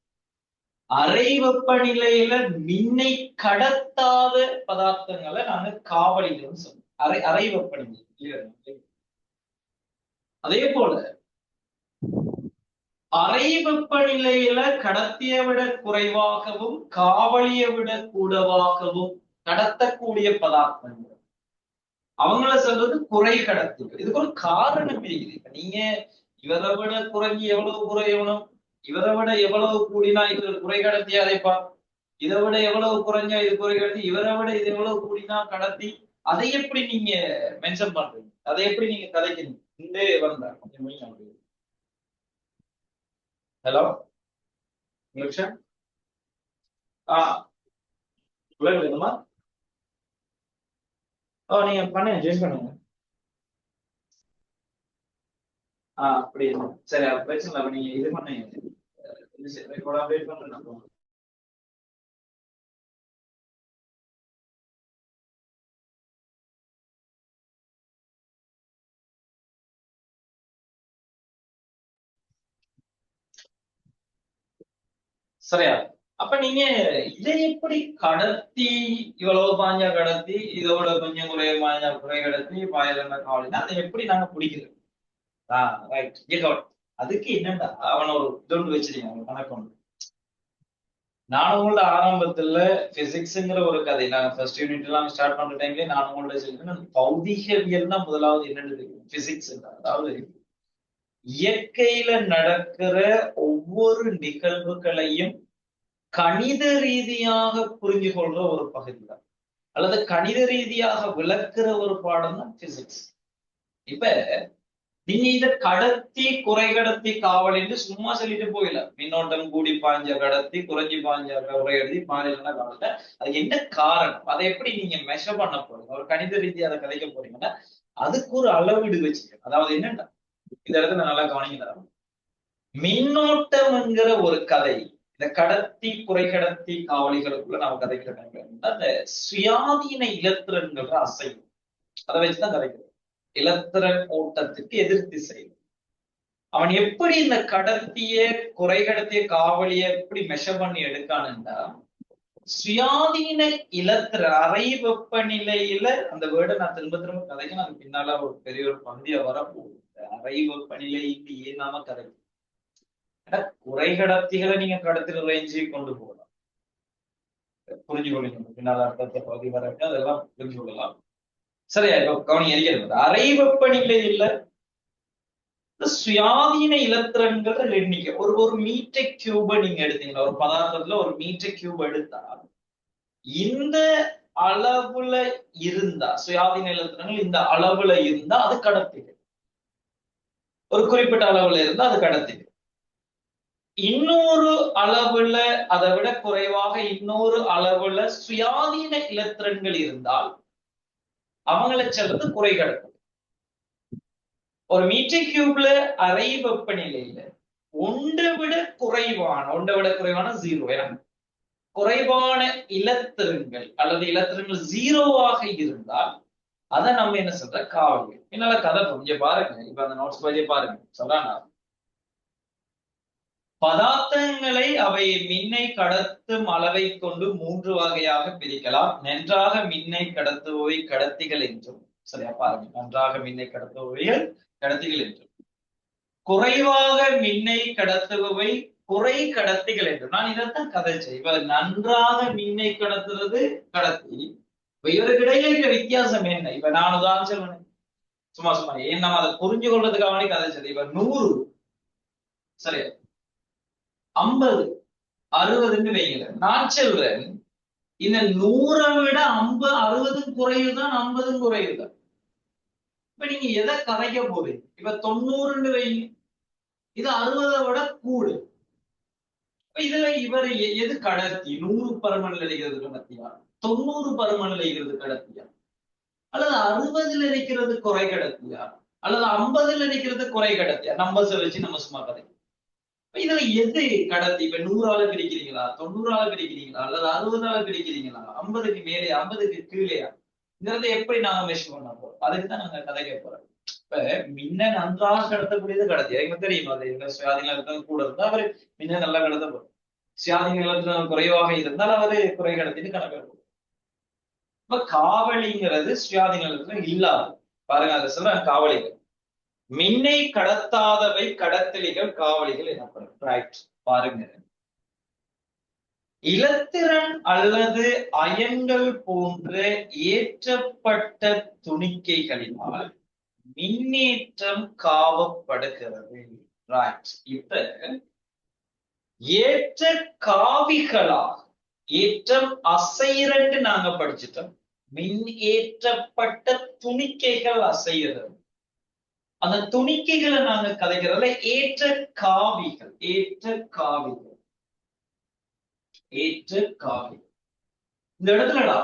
அறை வெப்பநிலையில மின்னை கடத்தாத பதார்த்தங்களை நாங்க காவலிகள் சொல்றோம். அறை வெப்பநிலை. அதே போல அறை வெப்பநிலையில கடத்தியை விட குறைவாகவும் காவலியை விட கூடவாகவும் கடத்தக்கூடிய பதார்த்தங்கள். அவங்கள சொல்றது குறை கடத்திகள். இதுக்கு ஒரு காரணம் இருக்குது. நீங்க இவரை விட குறைஞ்சி எவ்வளவு குறையணும், இவரை விட எவ்வளவு கூடினா இது குறை கடத்தி அதைப்பா, இதை விட எவ்வளவு குறைஞ்சா இது குறை கடத்தி, இவரை விட இது எவ்வளவு கூடினா கடத்தி, அதை எப்படி நீங்க மென்ஷன் பண்றீங்க, அதை எப்படி நீங்க கதைக்கிறீங்க? இந்த வந்தா கொஞ்சம் ஹலோ நிமிஷம். வேணுமா? நீங்க பண்ணுங்க, ஜெயின் பண்ணுங்க. அப்படி சரி, பிரச்சனை இல்லை. நீங்க இது பண்ணுங்க, அப்டேட் பண்றேன். சரியா? அப்ப நீங்க இதை எப்படி கடத்தி, இவ்வளவு பாஞ்சா கடத்தி, இதோட கொஞ்சம் குறைய பாஞ்சா குறை கடத்தி பாயிரம் காவலினா அதை எப்படி நாங்க பிடிக்கிறது? ரைட். அதுக்கு என்னண்டா அவன ஒரு இதொண்டு வச்சிருக்கீங்க கணக்கு ஒன்று. நான் உங்களோட ஆரம்பத்துல பிசிக்ஸ்ங்கிற ஒரு கதை, நான் ஃபர்ஸ்ட் யூனிட் எல்லாம் ஸ்டார்ட் பண்ற டைம்ல நான் உங்களோட சொல்லிருக்கேன், பௌதிகவியல் தான் முதலாவது என்னன்னு பிசிக்ஸ். அதாவது இயற்கையில நடக்கிற ஒவ்வொரு நிகழ்வுகளையும் கணித ரீதியாக புரிஞ்சு கொள்ற ஒரு பகுதி தான், அல்லது கணித ரீதியாக விளக்குற ஒரு பாடம் தான் பிசிக்ஸ். இப்ப நீங்க இத கடத்தி குறை கடத்தி காவல் என்று சும்மா சொல்லிட்டு போயில, மின்னோட்டம் கூடி பாஞ்ச கடத்தி குறைஞ்சி பாஞ்ச குறை கடத்தி பாஞ்சா காவல, அது என்ன காரணம், அதை எப்படி நீங்க மெஷர் பண்ண போறீங்க, ஒரு கணித ரீதியா அதை கதைக்க போறீங்கன்னா அதுக்கு ஒரு அளவீடு வச்சுக்க. அதாவது என்னன்னா, இந்த இடத்துல நல்லா கவனிக்கலாம், மின்னோட்டம்ங்கிற ஒரு கதை இந்த கடத்தி குறை கடத்தி காவலிகளுக்குள்ள நாம கதைக்கிறாங்க. அந்த சுயாதீன இலத்திரன்கள் அசைவு, அதை வச்சுதான் கதைக்கிறோம். இலத்திரன் ஓட்டத்துக்கு எதிர் திசை. அவன் எப்படி இந்த கடத்திய குறை கடத்திய காவலிய எப்படி மெஷர் பண்ணி எடுக்கானுன்னா, சுயாதீன இலத்திர அறை வெப்பநிலையில, அந்த வேர்டை நான் திரும்ப திரும்ப கதைக்கணும், அது பின்னால ஒரு பெரிய ஒரு பகுதியா வரப்போகுது. அறை வெப்பநிலை ஏன் நாம கதைக்கணும், குறை கடத்திகளை நீங்க கடத்தின ரேஞ்சு கொண்டு போகலாம், புரிஞ்சு கொள்ளுங்க. பின்னால் அர்த்தத்தை பகுதி வரட்டு அதெல்லாம் புரிஞ்சு கொள்ளலாம். சரியா? இப்ப கவனி எரிக்கிறது அறை வெப்பநிலையில சுயாதீன இலத்திரன்கள் எண்ணிக்கை. ஒரு மீட்டர் கியூப நீங்க எடுத்தீங்களா, ஒரு பதார்த்தத்துல ஒரு மீட்டர் கியூப் எடுத்தா இந்த அளவுல இருந்தா, சுயாதீன இலத்திரங்கள் இந்த அளவுல இருந்தா அது கடத்திகள், ஒரு குறிப்பிட்ட அளவுல இருந்தா அது கடத்திகள். இன்னொரு அளவுல அதை விட குறைவாக இன்னொரு அளவுல சுயாதீன இலத்திரன்கள் இருந்தால் அவங்களை சொல்றது குறை கடத்தல். ஒரு மீட்டர் கியூப்ல அறை வெப்பநிலையில ஒன்றை விட குறைவான 0 குறைவான இலத்திரன்கள் அல்லது இலத்திரன்கள் 0வாக இருந்தால் அதை நம்ம என்ன சொல்ற காவலிகள். என்னால கதை புரிஞ்ச பாருங்க. இப்ப அந்த நோட்ஸ் பற்றி பாருங்க. சொல்றானா, பதார்த்தங்களை அவை மின்னை கடத்தும் அளவை கொண்டு 3 வகையாக பிரிக்கலாம். நன்றாக மின்னை கடத்துபவை கடத்திகள் என்றும், சரியா பாருங்க, நன்றாக மின்னை கடத்துபவைகள் கடத்திகள் என்றும், குறைவாக மின்னை கடத்துபவை குறை கடத்திகள் என்றும். நான் இதைத்தான் கதைச்சேன். இப்ப நன்றாக மின்னை கடத்துறது கடத்தி, இவருக்கிடையில இருக்கிற வித்தியாசம் என்ன? இப்ப நான் உதாரணம் சொல்றேன், சும்மா ஏன் நம்ம அதை புரிஞ்சு கொள்றதுக்காக கதைச்சது. இப்ப 100 சரியா, 50 60ன்னு வைங்க. நான் சொல்றேன் இந்த 100 விட 60 குறையுதான், 50 குறையுதான். இப்ப நீங்க எதை கதைக்க போறீங்க? இப்ப 90ன்னு வைங்க, இது 60 விட கூடு. இதுல இவர் எது கடத்தி? 100 பருமனில் இருக்கிறது கடத்தியா, 90 பருமனில் இருக்கிறது கடத்தியா, அல்லது 60ல் இருக்கிறது குறை கடத்தியா, அல்லது 50ல் இருக்கிறது குறை கடத்தியா? நம்பர்ஸை வச்சு நம்ம சும்மா கதை. இதுல எது கடத்தி? இப்ப 100ஆல பிரிக்கிறீங்களா, 90ஆல பிரிக்கிறீங்களா, அல்லது 60ஆல பிரிக்கிறீங்களா, 50க்கு மேலே 50க்கு கீழேயா? இந்த எப்படி நாங்க மெஷர் பண்ண போறோம்? அதுக்கு தான் நாங்க கதைக்க போறோம். இப்ப மின்ன நன்றாக கடத்தக்கூடியது கடத்தி, எனக்கு தெரியும். அது எங்க சுயாதீன இலத்திரம் கூட இருந்தா அவரு மின்ன நல்லா கடத்த போறோம். சுயாதீன இலத்திரம் குறைவாக இருந்தால் அவரு குறை கடத்திட்டு கணக்கு. இப்ப காவலிங்கிறது சுயாதீன இலத்திரம் இல்லாது. பாருங்க, அதை சொல்ற காவலிகள். மின்னை கடத்தாதவை கடத்தலிகள் காவலிகள் எனப்படும். ரைட், பாருங்க. இலத்திரன் அல்லது அயன்கள் போன்ற ஏற்றப்பட்ட துணிக்கைகளினால் மின்னேற்றம் காவப்படுகிறது. ரைட். இப்ப ஏற்ற காவிகளாக ஏற்றம் அசைரண்டு நாங்க படிச்சுட்டோம். மின் ஏற்றப்பட்ட துணிக்கைகள் அசைகிறது. அந்த துணிக்கைகளை நாங்க கதைக்கிறதுல ஏற்ற காவிகள் ஏற்ற காவி இந்த இடத்துலடா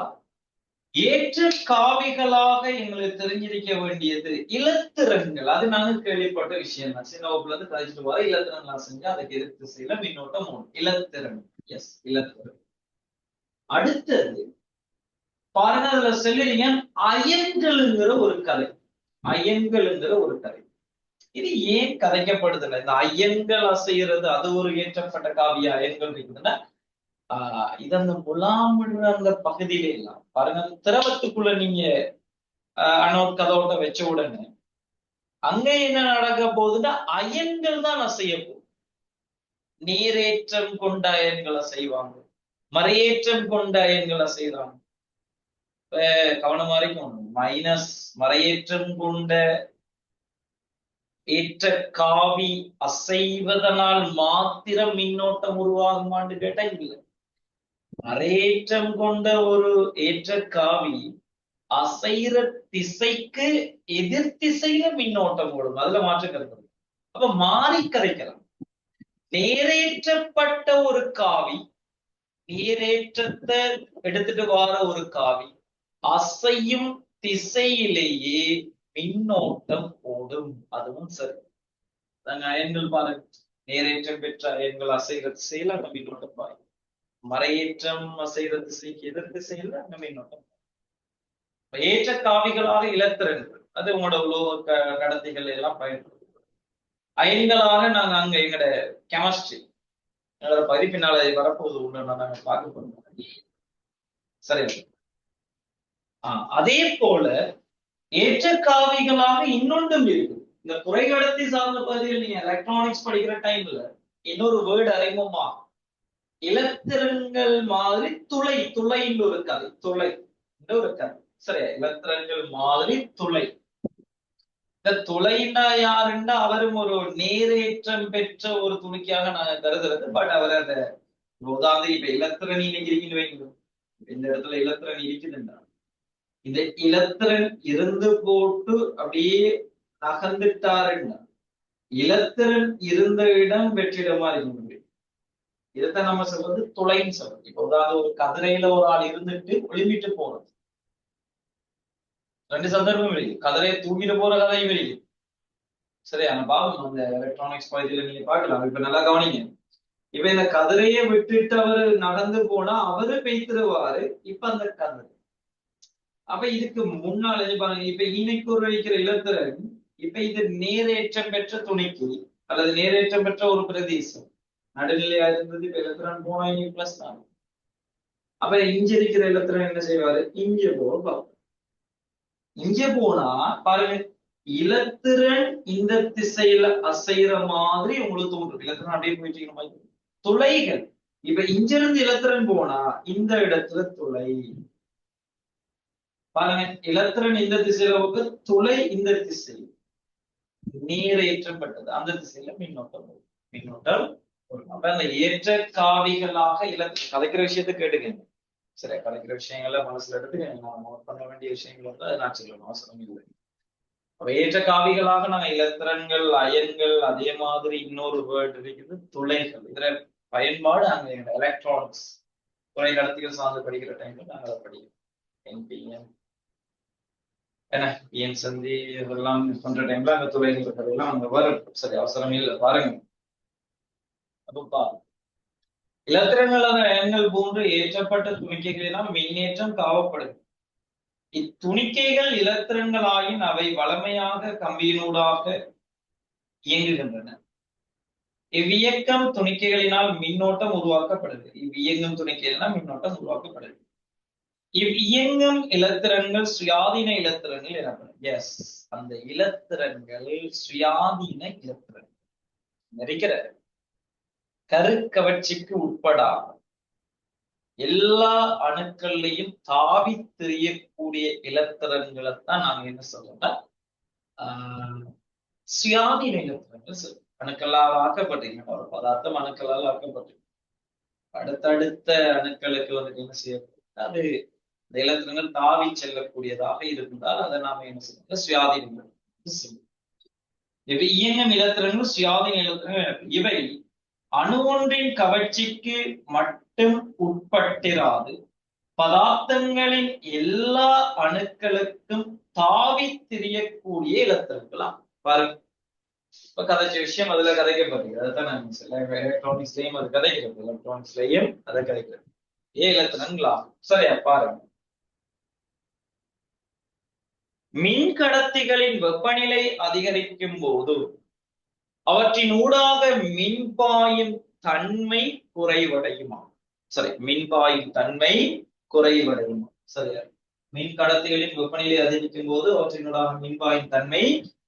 ஏற்ற காவிகளாக எங்களுக்கு தெரிஞ்சிருக்க வேண்டியது இலத்திரன்கள். அது நாங்க கேள்விப்பட்ட விஷயம் தான். சின்ன வகுப்புல இருந்து கழிச்சுட்டு வர இலத்திரன்லாம் செஞ்சா அதுக்கு எதிர்த்து திசையில மின்னோட்டம் இலத்திரன். எஸ், இலத்திரன். அடுத்தது பாருங்க, அதுல சொல்லுறீங்க அயன்களுங்கிற ஒரு கதை. அயன்களுங்கிற ஒரு கதை. இது ஏன் கதைக்கப்படுதுல? இந்த அயன்கள் அசைகிறது அது ஒரு ஏற்றப்பட்ட காவிய அயன்கள் இருக்குதுன்னா இது அந்த முலாமிடுற அந்த பகுதியில எல்லாம் பாருங்க, அந்த திரவத்துக்குள்ள நீங்க அனோட் கதோட்ட வச்ச உடனே அங்க என்ன நடக்க போகுதுன்னா அயன்கள் தான் அசைய போகுது. நீரேற்றம் கொண்ட அயன்களை செய்வாங்க, மறையேற்றம் கொண்ட அயன்களை செய்வாங்க. கவனமா இருக்கும். மைனஸ் மறையேற்றம் கொண்ட ஏற்ற காவி அசைவதனால் மாத்திரம் மின்னோட்டம் உருவாகுமான்னு கேட்டா இல்லை. மறையேற்றம் கொண்ட ஒரு ஏற்ற காவி அசைற திசைக்கு எதிர் திசையில மின்னோட்டம் ஓடும். அதுல மாற்று கருத்து. அப்ப மாறி கரைக்கலாம். நேரேற்றப்பட்ட ஒரு காவி, நேரேற்றத்தை எடுத்துட்டு வர ஒரு காவி அசையும் திசையிலேயே மின்னோட்டம் ஓடும். அதுவும் சரி. அயன்கள் பாருங்க, நேரேற்றம் பெற்ற அயன்கள் அசைற திசையில அங்க மின்னோட்டம் பாயும். மறையேற்றம் அசைற திசைக்கு எதிர் திசையில அங்க மின்னோட்டம். ஏற்ற காவிகளாக இலத்திரன்கள் அது உங்களோட உலோக கடத்திகள் எல்லாம் பயன்படுத்தும். அயன்களாக நாங்க அங்க எங்கட கெமிஸ்ட்ரி எங்களோட பதிப்பினால வரப்போது உண்டு நாங்க பார்க்க போறோம். சரி. அதே போல ஏற்ற காவிகளாக இன்னொன்றும் இருக்கு. இந்த குறைகடத்தி சார்ந்த பகுதியில் நீங்க எலக்ட்ரானிக்ஸ் படிக்கிற டைம்ல இன்னொரு வேர்டு அறிமுகமா இலத்திரன்கள் மாதிரி துளைன்னு ஒரு கதை. துளை ஒரு கதை. சரியா? இலத்திரன்கள் மாதிரி துளை. இந்த துளைன்னா யாருன்னா அவரும் ஒரு நேரேற்றம் பெற்ற ஒரு துணிக்காக நாங்க கருதுறது. பட் அவர் அந்த உதாரணம் இப்ப இலத்திரணி இன்னைக்கு இருக்குன்னு வைக்கணும். இந்த இடத்துல இலத்திரணி இருக்குதுன்னா இந்த இலத்திரன் இருந்து போட்டு அப்படியே நகர்ந்துட்டாருன்னா இலத்திரன் இருந்த இடம் வெற்றிடமா இருக்க முடியும். இதைத்தான் நம்ம சொல்றது துளைன்னு சொல்றது. இப்ப உதாரணம் ஒரு கதிரையில ஒரு ஆள் இருந்துட்டு ஒளிமிட்டு போறது. ரெண்டு சந்தர்ப்பம் இருக்கு. கதிரையை தூக்கிட்டு போற கதையும் இருக்கு. சரி, அந்த பாவம் அந்த எலக்ட்ரானிக்ஸ் பகுதியில நீங்க பார்க்கலாம். இப்ப நல்லா கவனிங்க. இப்ப இந்த கதிரையை விட்டுட்டு அவரு நடந்து போனா அவரு பெய்திருவாரு. இப்ப அந்த கதிரை அப்ப இதுக்கு முன்னால பாருங்க, இப்ப இன்னைக்கு ஒரு வைக்கிற இலத்திரன் இப்ப இது நேரேற்றம் பெற்ற துணிக்கு அல்லது நேரேற்றம் பெற்ற ஒரு பிரதேசம் நடுநிலையா இருந்தது. இப்ப இலத்திரன் போனா இனி பிளஸ் தான். அப்ப இங்க இருக்கிற இலத்திரன் என்ன செய்வாரு? இங்க பார்ப்போம். இங்க போனா பாருங்க, இலத்திரன் இந்த திசையில அசைற மாதிரி உங்களுக்கு தோன்றும். இலத்திரன் அப்படியே போயிட்டு மாதிரி துளைகள். இப்ப இங்க இருந்து இலத்திரன் போனா இந்த இடத்துல துளை பாருங்க. இலத்திரன் இந்த திசையில போக துளை இந்த திசை நீரேற்றப்பட்டது அந்த திசையில மின்னோட்டம் அப்ப அந்த ஏற்ற காவிகளாக கலைக்கிற விஷயத்த கேட்டுக்கங்க. சரி, கலைக்கிற விஷயங்கள மனசுல எடுத்து நோட் பண்ண வேண்டிய விஷயங்கள் வந்து அது நான் சொல்லணும், அவசரம் இல்லை. அப்ப ஏற்ற காவிகளாக நாங்க இலத்திரன்கள் அயன்கள் அதே மாதிரி இன்னொரு வேர்டு இருக்குது துளைகள். இதுல பயன்பாடு அங்க எலக்ட்ரானிக்ஸ் துறை கடத்திகள் சார்ந்து படிக்கிற டைம்ல நாங்க அதை படிக்கிறோம். என்பிஎம் என்ன பிஎன் சந்தி இதெல்லாம் பண்ற டைம்ல அந்த துறைகள் இருக்கிறதெல்லாம் அங்க வரும். சரி, அவசரம் இல்லை, பாருங்க. அப்ப இலத்திரன்கள் அயன்கள் போன்று ஏற்றப்பட்ட துணிக்கைகளினால் மின்னேற்றம் காவப்படுது. இத்துணிக்கைகள் இலத்திரன்களாயின் அவை வளமையாக கம்பியினூடாக இயங்குகின்றன. இவ்வியக்கம் துணிக்கைகளினால் மின்னோட்டம் உருவாக்கப்படுது. இவ்வியங்கும் துணிக்கைகளினால் மின்னோட்டம் உருவாக்கப்படுது. இவ்வியங்கும் இலத்திரன்கள் சுயாதீன இலத்திரன்கள் எனப்படும். எஸ், அந்த இலத்திரன்கள் சுயாதீன இலத்திரன்கள் இருக்கிற கருக்கவர்ச்சிக்கு உட்படாமல் எல்லா அணுக்கள்லையும் தாவி தெரியக்கூடிய இலத்திரன்களைத்தான் நாங்க என்ன சொல்றோம்னா சுயாதீன இலத்திரங்கள் சொல்றோம். அணுக்களால் ஆக்கப்பட்டிருக்கணும் ஒரு பதார்த்தம் அணுக்களால் ஆக்கப்பட்டிருக்கு. அடுத்தடுத்த அணுக்களுக்கு வந்து என்ன செய்யப்படும் அது இந்த இலத்திரங்கள் தாவி செல்லக்கூடியதாக இருந்தால் அதை நாம என்ன சொல்றோம் சுயாதீனங்கள் சொல்லுவோம். இவை இயங்கும் இலத்திரங்கள் சுயாதீன இலத்திரங்கள். இவை அணு ஒன்றின் கவர்ச்சிக்கு மட்டும் உட்பட்டிராது பதார்த்தங்களின் எல்லா அணுக்களுக்கும் தாவி திரியக்கூடிய இலத்திரங்களா பாருங்க. இப்ப கதைச்ச விஷயம் அதுல கதைக்கப்பட்டது. அதைத்தான் நான் சொல்ல எலக்ட்ரானிக்ஸ்லயும் அது கதைக்கிறது. எலக்ட்ரானிக்ஸ்லயும் அதை கதைக்கிறது. இலத்திரங்களா சரியா பாருங்க. மின் கடத்திகளின் வெப்பநிலை அதிகரிக்கும் போது அவற்றின் ஊடாக மின்பாயும் தன்மை குறைவடையுமா? சரி, மின்பாயும் தன்மை குறைவடையுமா? சரியா, மின் கடத்திகளின் வெப்பநிலை அதிகரிக்கும் போது அவற்றினூடாக மின்பாயும் தன்மை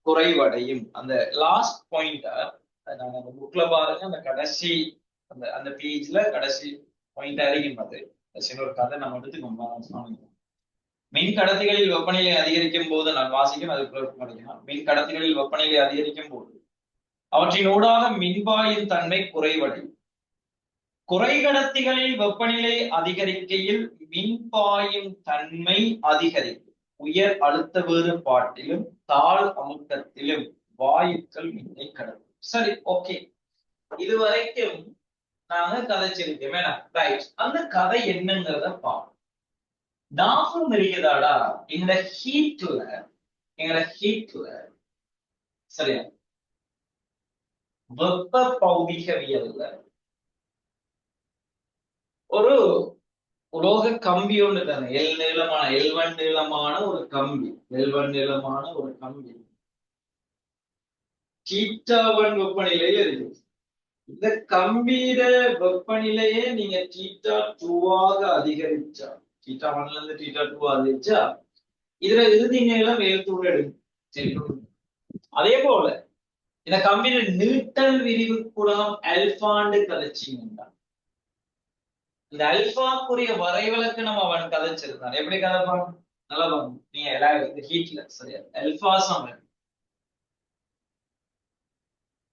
குறைவடையும். அந்த லாஸ்ட் பாயிண்ட் நாங்க அந்த புக்ல பாருங்க, அந்த கடைசி அந்த அந்த பேஜ்ல கடைசி பாயிண்ட் அறிகின்றது. ஒரு கதை நம்ம எடுத்துக்கோங்க. மின் கடத்திகளில் வெப்பநிலை அதிகரிக்கும் போது நான் வாசிக்கும் அது படிக்கலாம். மின் கடத்திகளில் வெப்பநிலை அதிகரிக்கும் போது அவற்றின் ஊடாக மின்பாயின் தன்மை குறைவடையும். குறைகடத்திகளில் வெப்பநிலை அதிகரிக்கையில் மின்பாயும் தன்மை அதிகரிக்கும். உயர் அழுத்த வேறுபாட்டிலும் தாழ் அமுக்கத்திலும் வாயுக்கள் மின்னை கடத்தும். சரி, ஓகே, இதுவரைக்கும் நாங்க கதைச்சிருக்கோம். ரைட், அந்த கதை என்னங்கிறத பார்ப்போம். ஞாபகம் இருக்குதாடா எங்கட ஹீட்ல சரியா வெப்ப பௌதிகவியல்ல ஒரு உலோக கம்பி ஒன்று தானே, எல்வன் நீளமான ஒரு கம்பி, தீட்டாவன் வெப்பநிலையில இருக்கு. இந்த கம்பியில வெப்பநிலையே நீங்க தீட்டா டூவாக அதிகரிச்சா, தீட்டா ஒன்ல இருந்து தீட்டா டூ அதிகரிச்சா இதுல இறுதி நீளம் எழுத்தூட எடுக்கும். சரி, அதே போல இந்த கம்பியில நீட்டல் விரிவு குணம் அல்பாண்டு கதைச்சிங்கன்னா இந்த அல்பாக்குரிய வரைவிலக்கு நம்ம அவன் கதைச்சிருந்தான். எப்படி கதைப்பான்? நல்லா பாருங்க, நீங்க எல்லாரும் ஹீட்ல சரியா அல்பா சமன்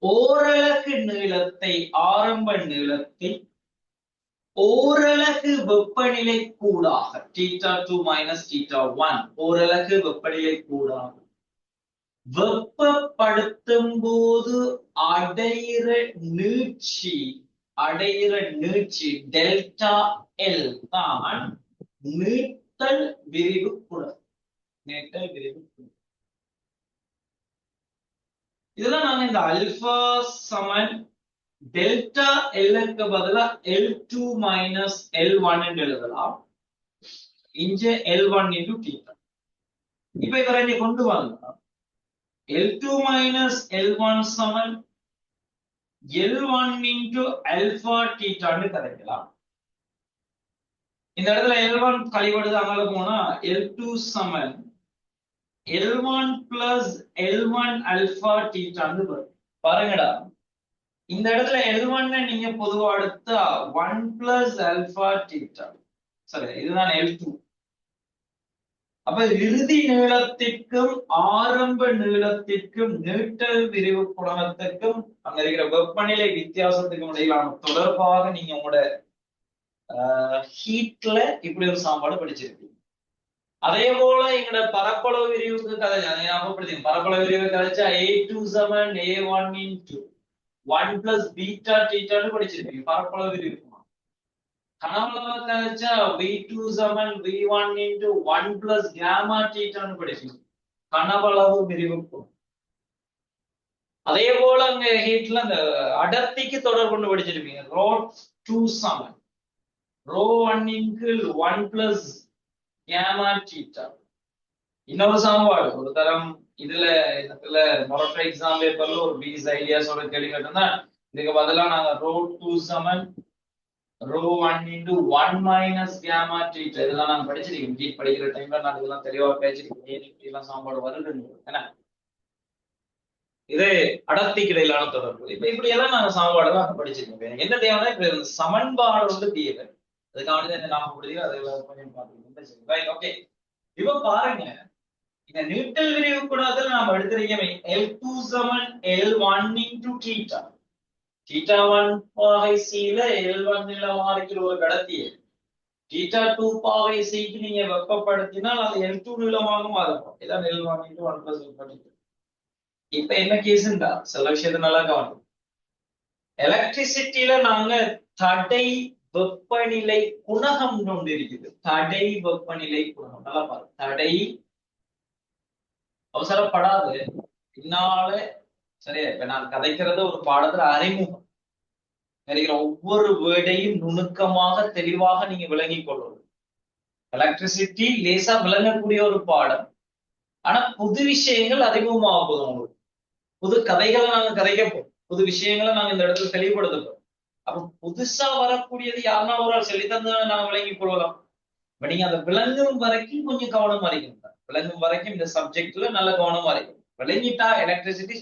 ஓரலகு நீளத்தை ஆரம்ப நீளத்தை ஓரலகு வெப்பநிலை கூடாக theta two minus theta one ஓரலகு வெப்பநிலை கூடாக வெப்பப்படுத்தும் போது அடையிற நீட்சி டெல்டா எல் தான் நீட்டல் விரிவு குணம். இதெல்லாம் நாங்க இந்த அல்பா சமன் டெல்டா எல்லுக்கு பதிலா L2 மைனஸ் L1 என்று எழுதலாம். இங்க L1 இன்டு தீட்டா. இப்ப இதை நீ கொண்டு வாங்க. L2 மைனஸ் L1 சமன் L1 இன்டு அல்பா தீட்டான்னு கதைக்கலாம். இந்த இடத்துல L1 கழிவடுது அங்கால போனா L2 சமன் L1 பிளஸ் L1 அல்பா தீட்டான்னு வரும். பாருங்கடா, இந்த இடத்துல L1 நீங்க பொதுவா எடுத்தா 1 பிளஸ் அல்பா தீட்டா. சரி, இதுதான் L2. அப்ப இறுதி நீளத்திற்கும் ஆரம்ப நீளத்திற்கும் நீட்டல் விரிவு குணகத்திற்கும் அங்க இருக்கிற வெப்பநிலை வித்தியாசத்துக்கும் இடையிலான தொடர்பாக நீங்க உங்களோட ஹீட்ல இப்படி ஒரு சாப்பாடு படிச்சிருக்கீங்க. அதே போல எங்களோட பரப்பளவு விரிவுக்கு கதை ஞாபகப்படுத்தி பரப்பளவு விரிவு கதைச்சா A2 சமன் A1 இன்டு 1 பிளஸ் பீட்டா தீட்டான்னு படிச்சிருக்கீங்க பரப்பளவு விரிவு. கனவளவு கதைச்சா V2 சமன் V1 இன்டு 1 பிளஸ் கேமா தீட்டான்னு படிச்சிருக்கீங்க கனவளவு விரிவு. அதே போல அங்க ஹீட்ல அந்த அடர்த்திக்கு தொடர்பு கொண்டு படிச்சிருப்பீங்க ρ2 சமன் ρ1 இன்டு 1 பிளஸ் கேமா தீட்டா. இன்னொரு சமன்பாடு ஒரு தரம் இதுல மொரட்டோ எக்ஸாம் பேப்பர்ல ஒரு பீஸ் ஐடியாஸோட கேள்வி கேட்டோம்னா இதுக்கு பதிலா நாங்க ρ2 சமன் ρ1 இன்டு 1 மைனஸ் கேமா தீட்டா இதெல்லாம் நாங்க படிச்சிருக்கோம். ஹீட் படிக்கிற டைம்ல நான் இதெல்லாம் தெளிவா பேசிருக்கேன். இப்படி எல்லாம் சமன்பாடு வருது என்ன, இது அடர்த்திக்கு இடையிலான தொடர்பு. இப்ப இப்படி எல்லாம் நாங்க சமன்பாடு தான் படிச்சிருக்கோம். என்ன தேவைன்னா இப்ப சமன்பாடு வந்து தீர்வு அதுக்காக என்ன ஞாபகப்படுத்தி அதுல கொஞ்சம் பார்த்துக்கணும். Right, okay. இப்ப பாருங்க, இந்த நியூட்டன் விரிவு குணகத்தில் நாம் எடுத்திருக்கோம் L2 சமன் L1 into theta. theta 1 பாகை c ல L1 நீளமாக இருக்கிற ஒரு கடத்தியை theta 2 பாகை c க்கு நீங்க வெப்பப்படுத்தினால் அது L2 நீளமாக மாறும். இதான் L1 into 1 plus L2. இப்ப என்ன கேஸ்ண்டா சில விஷயத்தை நல்லா கவனிக்கும். எலக்ட்ரிசிட்டியில நாங்க தடை வெப்பநிலை குணகம் ஒன்று இருக்குது. தடை வெப்பநிலை குணகம் நல்லா பாருங்க. தடை அவசரப்படாது பின்னால சரியா. இப்ப நான் கதைக்கிறது ஒரு பாடத்துல அறிமுகம் நினைக்கிற ஒவ்வொரு வேர்டையும் நுணுக்கமாக தெளிவாக நீங்க விளங்கிக் கொள்ளணும். எலக்ட்ரிசிட்டி லேசா விளங்கக்கூடிய ஒரு பாடம். ஆனா புது விஷயங்கள் அறிமுகமாக போதும் உங்களுக்கு. புது கதைகளை நாங்க கதைக்கப்போம், புது விஷயங்களை நாங்க இந்த இடத்துல தெளிவுபடுத்தப்போம். அப்ப புதுசா வரக்கூடியது யாருன்னா ஒரு ஆள் சொல்லி தந்தா நாங்க விளங்கிக் கொள்ளலாம். இப்ப நீங்க அதை விளங்கும் வரைக்கும் கொஞ்சம் கவனமா இருக்கணும். விளங்கும் வரைக்கும் இந்த சப்ஜெக்ட்ல நல்ல கவனமா இருக்கணும். விளங்கிட்டா எலக்ட்ரிசிட்டி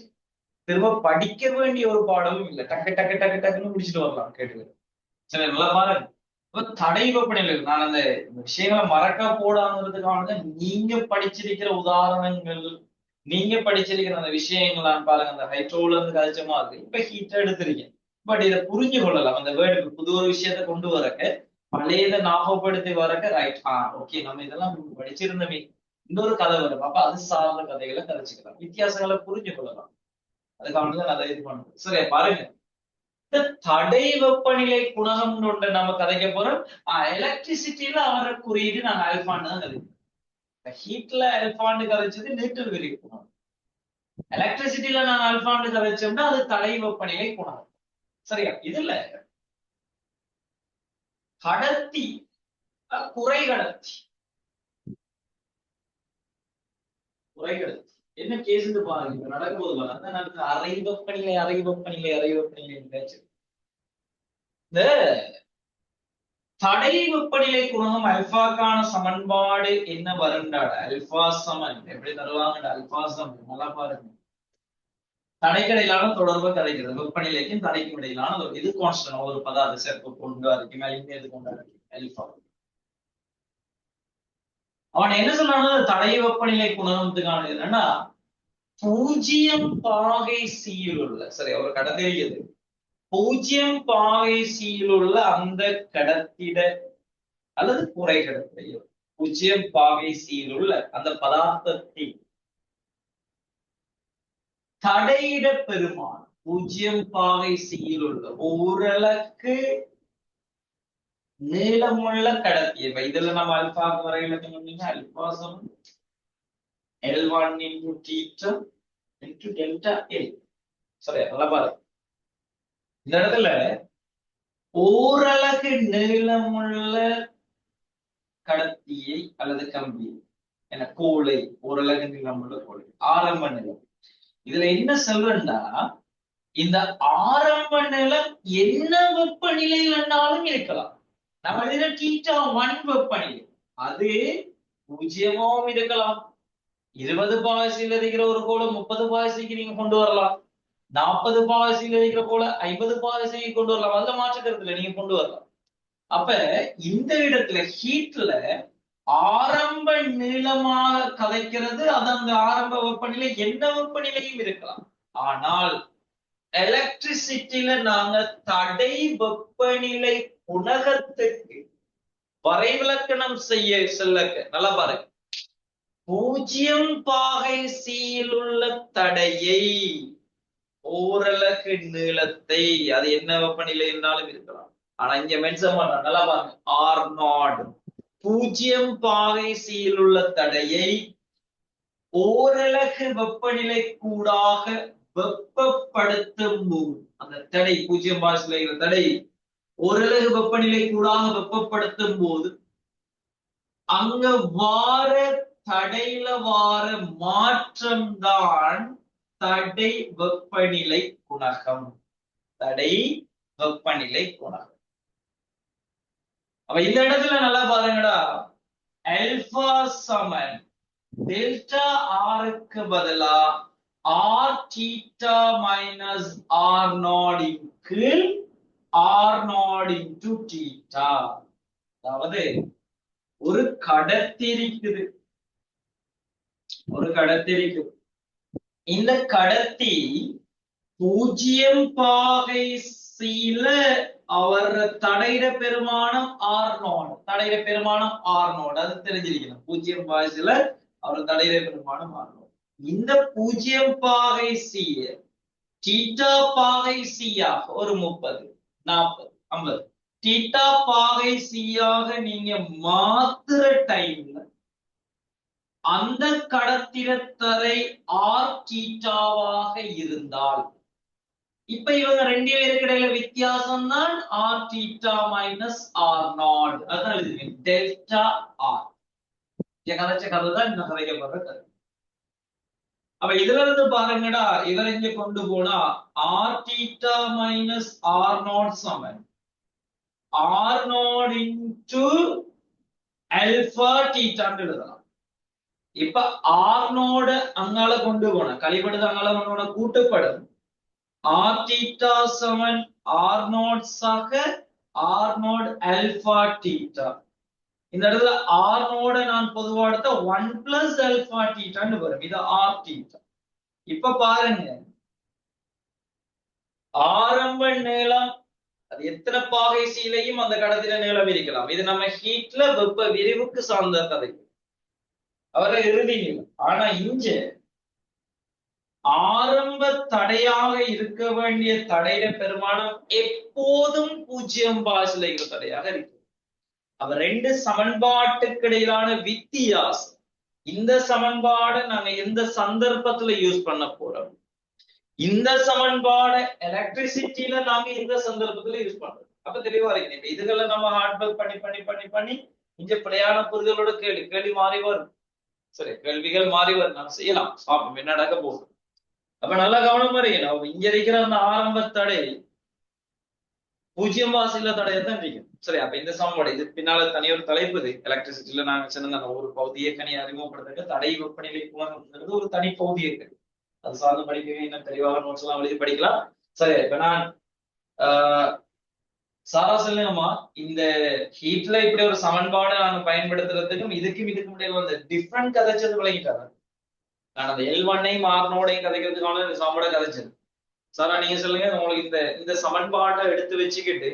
திரும்ப படிக்க வேண்டிய ஒரு பாடமும் இல்லை. டக்கு டக்கு டக்கு டக்குன்னு முடிச்சுட்டு வரலாம் கேட்டு. சரி, நல்லா பாருங்க. இப்ப தடை வெப்பநிலை நான் அந்த விஷயங்களை மறக்க போடாங்கிறதுக்கான நீங்க படிச்சிருக்கிற உதாரணங்கள், நீங்க படிச்சிருக்கிற அந்த விஷயங்கள்லாம் பாருங்க. அந்த ஹைட்ரோல இருந்து கழிச்சமா இருக்கு. இப்ப ஹீட் எடுத்திருக்கேன். பட் இதை புரிஞ்சு கொள்ளலாம். அந்த வேர்டு புது ஒரு விஷயத்த கொண்டு வரக்க, பழையதை ஞாபகப்படுத்தி வரக்க, ரைட் ஓகே நம்ம இதெல்லாம் படிச்சிருந்தமே, இன்னொரு கதை வரும். அப்ப அது சார்ந்த கதைகளை கதைச்சுக்கலாம், வித்தியாசங்களை புரிஞ்சு கொள்ளலாம். அதுக்காக அதை இது பண்ணுறோம். சரியா பாருங்க. இந்த தடை வெப்பநிலை குணகம் ஒன்று நம்ம கதைக்க போறோம். எலக்ட்ரிசிட்டியில அவர குறியீடு நாங்க ஆல்பான்னு தான் கதைக்கிறோம். ஹீட்ல ஆல்பான்னு கதைச்சது நியூட்டன் விரிவு குணகம். எலக்ட்ரிசிட்டியில நாங்க ஆல்பான்னு கதைச்சோம்னா அது தடை வெப்பநிலை குணகம். சரியா. இதுல கடத்தி குறை கடத்தி என்ன கேஸ் பாருங்க. நடக்கும் போது பாருங்க அறை வெப்பநிலை அறை வெப்பநிலை அறை வெப்பநிலை பேச்சு. இந்த தடை வெப்பநிலை குணகம் அல்பாக்கான சமன்பாடு என்ன வருண்டாட அல்பா சமன் எப்படி தருவாங்க. அல்பா சமன் நல்லா பாருங்க. தடைக்கடையிலான தொடர்பு கதைக்கிறது. வெப்பநிலைக்கும் தடைக்கும் இடையிலான இது கான்ஸ்டன்ட் ஒரு பதார்த்த சேர்ப்பு கொண்டு இருக்கு மேலே இது கொண்டு இருக்கு அல்பா. அவன் என்ன சொன்னானோ தடை வெப்பநிலை குணகத்துக்கான என்னன்னா 0 பாகை சீல் உள்ள சரி ஒரு கடத்தெரியது 0 பாகை சீல் உள்ள அந்த கடத்திட அல்லது குறை கடத்தையோ 0 பாகை சீல் உள்ள அந்த பதார்த்தத்தை தடையிட பெருமான் 0 பாகை சீல் உள்ள ஓரளவுக்கு நீளமுள்ள கடத்திய இதுல நம்ம அல்பாக்கு வரையில அல்பா சமம் L1 into theta into delta L. சரியா நல்லா பாருங்க. இந்த இடத்துல ஓரளவு நீளமுள்ள கடத்தியை அல்லது கம்பி என கோளை ஓரளவு நீளமுள்ள கோளை ஆரம்ப நிலம். இதுல என்ன சொல்றேன்னா இந்த ஆரம்ப நிலம் என்ன வெப்பநிலை வேணாலும் இருக்கலாம். நம்ம இதுல theta 1 வெப்பநிலை அது 0 இருக்கலாம். 20 பாகசியில் இருக்கிற ஒரு கோளை 30 பாகசிக்கு நீங்க கொண்டு வரலாம். 40 பாகசியில் இருக்கிற கோளை 50 பாகசிக்கு கொண்டு வரலாம். அதுல மாற்றுக்கிறதுல நீங்க கொண்டு வரலாம். அப்ப இந்த இடத்துல ஹீட்ல ஆரம்ப நீளமாக கதைக்கிறது அது அந்த ஆரம்ப வெப்பநிலை என்ன வெப்பநிலையும் இருக்கலாம். ஆனால் எலக்ட்ரிசிட்டியில நாங்க தடை வெப்பநிலை குணகத்துக்கு வரைவிலக்கணம் செய்ய செல்லக்க நல்லா பாருங்க. 0 பாகை சீல் உள்ள தடையை ஓரளவு நீளத்தை அது என்ன வெப்பநிலை இருந்தாலும் இருக்கலாம். ஆனா இங்க மென்ஷன் பண்ற நல்லா பாருங்க R0 0 பாகை சீல் உள்ள தடையை ஓரளவு வெப்பநிலை கூடாக வெப்பப்படுத்தும் போது அந்த தடை 0 பாகை சீல் தடை ஓரளவு வெப்பநிலை கூடாக வெப்பப்படுத்தும் போது அங்க வார தடையில வார மாற்றம் தான் தடை வெப்பநிலை குணகம். தடை வெப்பநிலை குணகம். அப்ப இந்த இடத்துல நல்லா பாருங்கடா அல்பா சமன் டெல்டா ஆருக்கு பதிலா R theta minus R not into R not into theta. அதாவது ஒரு கடத்தி இருக்குது, ஒரு கடத்தி இருக்குது. இந்த கடத்தி 0 பாகை சீல அவர் தடையிட பெருமானம் R0, தடையிட பெருமானம் R0 அது தெரிஞ்சிருக்கணும். 0 பாகை சீல அவர் தடையிட பெருமானம் R0. இந்த 0 பாகை சி தீட்டா பாகை சியாக ஒரு 30 40 50 தீட்டா பாகை சியாக நீங்க மாத்துற டைம்ல அந்த கடத்திரத்தரை ஆர் தீட்டாவாக இருந்தால், இப்ப இவங்க ரெண்டு பேருக்கு இடையில வித்தியாசம் தான் R theta minus R naught. அதான் எழுதுவீங்க டெல்டா ஆர். கதைச்ச கதை தான் இந்த கதைக்கப்படுற கதை. அப்ப இதுல இருந்து பாருங்கடா, இவர் இங்க கொண்டு போனா R theta minus R nought சமன் ஆர் நாட் இன்டு அல்பா தீட்டான்னு எழுதலாம். இப்ப ஆர்னோட அங்கால கொண்டு போன கழிப்படுது, அங்கால கொண்டு போன கூட்டப்படும் ஆர் தீட்டா சமன் ஆர் நாட் சக ஆர் நாட் அல்பா தீட்டா. இந்த இடத்துல ஆர் நோட நான் பொதுவா எடுத்த 1 பிளஸ் அல்பா தீட்டான்னு வரும். இது ஆர் தீட்டா. இப்ப பாருங்க, ஆரம்ப நீளம் அது எத்தனை பாகை சீலையும் அந்த கடத்தில நீளம் இருக்கலாம். இது நம்ம ஹீட்ல வெப்ப விரிவுக்கு சார்ந்த கதை, அவரை இறுதி நீளம். ஆனா இங்க ஆரம்ப தடையாக இருக்க வேண்டிய தடையிட பெருமானம் எப்போதும் 0 பாசிலைகள் தடையாக இருக்கு. அவ ரெண்டு சமன்பாட்டுக்கு இடையிலான வித்தியாசம். இந்த சமன்பாடை நாங்க எந்த சந்தர்ப்பத்துல யூஸ் பண்ண போறோம், இந்த சமன்பாடை எலக்ட்ரிசிட்டியில நாங்க எந்த சந்தர்ப்பத்துல யூஸ் பண்றோம். அப்ப தெளிவா இருக்கு. இதுகளை நம்ம ஹார்ட் ஒர்க் பண்ணி பண்ணி பண்ணி பண்ணி இங்க பிழையான புரிதலோட கேள்வி மாறி வரும். சரி, கேள்விகள் மாறி வரும், நம்ம செய்யலாம், பாப்போம் என்ன நடக்க போகுது. அப்ப நல்லா கவனமா இருக்கணும். இங்க இருக்கிற அந்த ஆரம்ப தடை 0 வாசில தடையத்தான் இருக்கும். சரி, அப்ப இந்த சமன்பாடு இது பின்னால தனியொரு தலைப்பு. இது எலக்ட்ரிசிட்டியில நாங்க சொன்ன ஒரு பகுதி இயக்கணியை அறிமுகப்படுத்த தடை வெப்பநிலை கோணம்ங்கிறது ஒரு தனி பகுதி இயக்கு. அது சார்ந்து படிக்கவே இன்னும் தெளிவாக நோட்ஸ் எல்லாம் எழுதி படிக்கலாம். சரி, இப்ப நான் சாரா சொல்லுங்கம்மா, இந்த ஹீட்ல இப்படி ஒரு சமன்பாடு நாங்க பயன்படுத்துறதுக்கும் இதுக்கும் இடையில வந்து டிஃப்ரெண்ட் கதைச்சது விளங்கிட்டாங்க. நான் அந்த L1ஐயும் R0ஐயும் கதைக்கிறதுக்கான சமன்பாடை கதைச்சது. சாரா நீங்க சொல்லுங்க, உங்களுக்கு இந்த சமன்பாட்டை எடுத்து வச்சுக்கிட்டு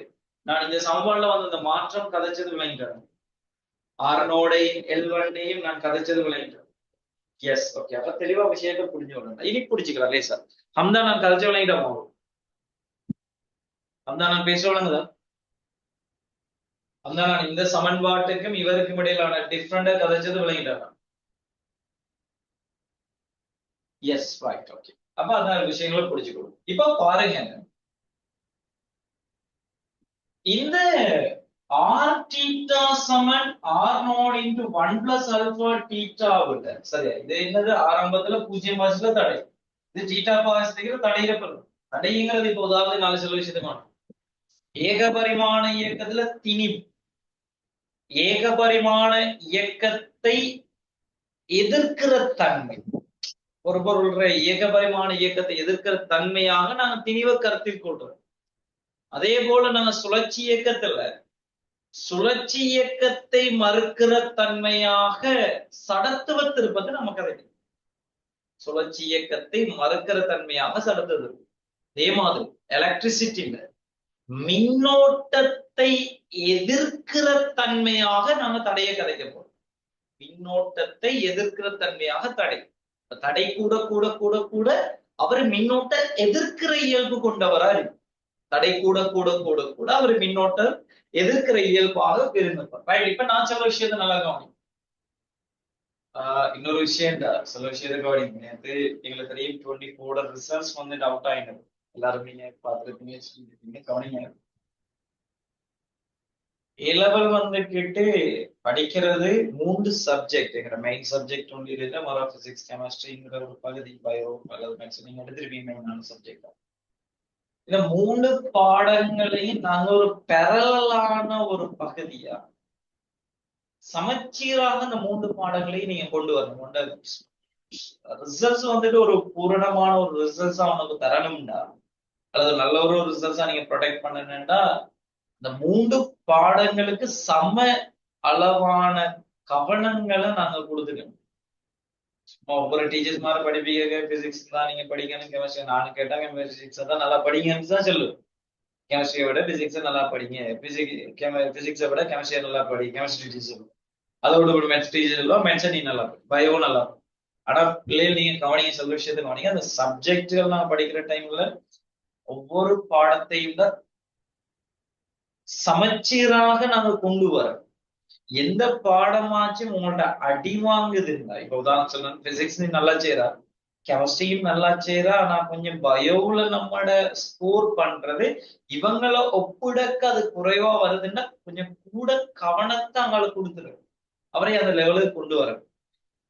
நான் இந்த சமன்பாடுல வந்து இந்த மாற்றம் கதைச்சது விளங்கிட்டேன். R0ஐயும் L1ஐயும் நான் கதைச்சது விளங்கிட்டேன். S, okay. அப்ப தெளிவா விஷயத்தை புரிஞ்சு விடணும். இனி புடிச்சுக்கலாம் லேசா. ஹம்தா நான் கதைச்ச விளங்கிட்டோம். ஹம்தா நான் பேச விளங்குதா? ஹம்தா நான் இந்த சமன்பாட்டுக்கும் இவருக்கும் இடையிலான டிஃப்ரெண்டா கதைச்சது விளங்கிட்டேன். Yes, right, okay. அப்ப அதான் விஷயங்களை புடிச்சுக்கணும். இப்ப பாருங்க, இந்த ஆர் தீட்டா சமன் R not into 1 plus alpha theta விட சரியா, இது என்னது ஆரம்பத்துல 0 பாசில தடை, இது தீட்டா பாசில தடையில பெறும். தடைங்கிறது இப்போ உதாரணத்துக்கு நாலு சில விஷயத்துக்கு ஏகபரிமாண இயக்கத்துல திணிவு, ஏகபரிமாண இயக்கத்தை எதிர்க்கிற தன்மை, ஒரு பொருள் ஏகபரிமாண இயக்கத்தை எதிர்க்கிற தன்மையாக நாங்க திணிவை கருத்தில் கொள்றோம். அதே போல நாங்க சுழற்சி இயக்கத்துல சுழற்சி இயக்கத்தை மறுக்கிற தன்மையாக சடத்துவ திருப்பத்தை நம்ம கதைக்கிறோம். சுழற்சி இயக்கத்தை மறுக்கிற தன்மையாக சடத்துவ திருப்பம். அதே மாதிரி எலக்ட்ரிசிட்டியில மின்னோட்டத்தை எதிர்க்கிற தன்மையாக நாங்க தடையை கதைக்க போறோம். மின்னோட்டத்தை எதிர்க்கிற தன்மையாக தடை. தடை கூட கூட கூட கூட அவர் மின்னோட்ட எதிர்க்கிற இயல்பு கொண்டவரா இருக்கு. தடை கூட கூட கூட கூட அவர் மின்னோட்ட எதிர்க்கிற இயல்பாக பெருமைப்பார். இப்ப நான் சொல்ல விஷயத்த நல்லா கவனிங்க. இன்னொரு விஷயம் சில விஷயத்த கவனிங்க. நேற்று எங்களுக்கு தெரியும் 24 ரிசல்ட்ஸ் வந்து அவுட் ஆயினது. எல்லாரும் நீங்க பார்த்துருப்பீங்க, கவனிங்க. A-level வந்துகிட்டு படிக்கிறது 3 சப்ஜெக்ட். எங்கிற மெயின் சப்ஜெக்ட் ஒன்று இல்லை, மொரா பிசிக்ஸ் கெமிஸ்ட்ரிங்கிற ஒரு பகுதி, பயோ அல்லது மேக்ஸ் நீங்க எடுத்துருப்பீங்க. மெயினான சப்ஜெக்ட். இந்த 3 பாடங்களையும் நாங்க ஒரு பெரலான ஒரு பகுதியா சமச்சீராக இந்த 3 பாடங்களையும் நீங்க கொண்டு வரணும். ரிசல்ட்ஸ் வந்துட்டு ஒரு பூரணமான ஒரு ரிசல்ட்ஸா உனக்கு தரணும்டா, அல்லது நல்ல ஒரு ரிசல்ட்ஸா நீங்க ப்ரொடெக்ட் பண்ணணும்டா, இந்த 3 பாடங்களுக்கு சம அளவான கவனங்களை நாங்க கொடுத்துக்கணும். ஒவ்வொரு டீச்சர்ஸ் மாதிரி படிப்பீங்க, பிசிக்ஸ் தான் நீங்க படிக்கணும், கெமிஸ்ட்ரி நானும் கேட்டா பிசிக்ஸ் தான் நல்லா படிங்கன்னு தான் சொல்லுவேன். கெமிஸ்ட்ரியை விட பிசிக்ஸை நல்லா படிங்க, பிசிக்ஸை விட கெமிஸ்ட்ரியை நல்லா படி, கெமிஸ்ட்ரி டீச்சர் அதோட ஒரு மேத்ஸ் டீச்சர் இல்லோ மேத்ஸ் நீ நல்லா படி, பயோ நல்லா படி. ஆனா பிள்ளைகள் நீங்க கவனிங்க, சொல்ல விஷயத்தை கவனிங்க. அந்த சப்ஜெக்டுகள் நான் படிக்கிற டைம்ல ஒவ்வொரு பாடத்தையும் தான் சமச்சீராக நாங்க கொண்டு வர. எந்த பாடமாச்சும் உங்கள்ட்ட அடி வாங்குதுன்னா, இப்ப உதாரணம் சொல்லணும், பிசிக்ஸ் நீ நல்லா செய்யறா, கெமிஸ்ட்ரியும் நல்லா செய்யறா, ஆனா கொஞ்சம் பயோல நம்மட ஸ்கோர் பண்றது இவங்களை ஒப்பிடக்க அது குறைவா வருதுன்னா கொஞ்சம் கூட கவனத்தை அவங்களுக்கு கொடுத்துரு, அவரை அந்த லெவலுக்கு கொண்டு வர.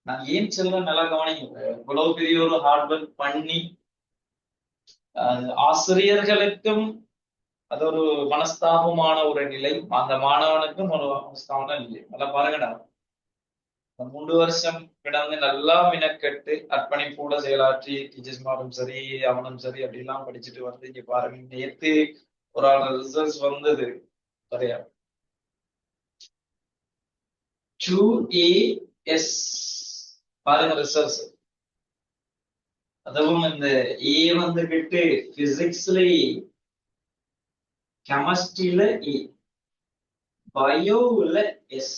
நான் ஏன் சொல்றேன் நல்லா கவனிங்க. இவ்வளவு பெரிய ஒரு ஹார்ட் ஒர்க் பண்ணி ஆசிரியர்களுக்கும் அது ஒரு மனஸ்தாபமான ஒரு நிலை, அந்த மாணவனுக்கும் ஒரு மனஸ்தாபமான நிலை. நல்லா பாருங்கடா, 3 வருஷம் கிடந்து நல்லா மினக்கெட்டு அர்ப்பணிப்போட செயலாற்றி டீச்சர்ஸ் மாரும் சரி அவனும் சரி அப்படிலாம் படிச்சுட்டு வந்து இங்க பாருங்க, நேத்து ஒரு ஆள் ரிசல்ட்ஸ் வந்தது சரியா, 2AS பாருங்க ரிசல்ட்ஸ். அதுவும் இந்த ஏ வந்துகிட்டு பிசிக்ஸ்ல, கெமிஸ்ட்ரியில ஏ, பயோல எஸ்.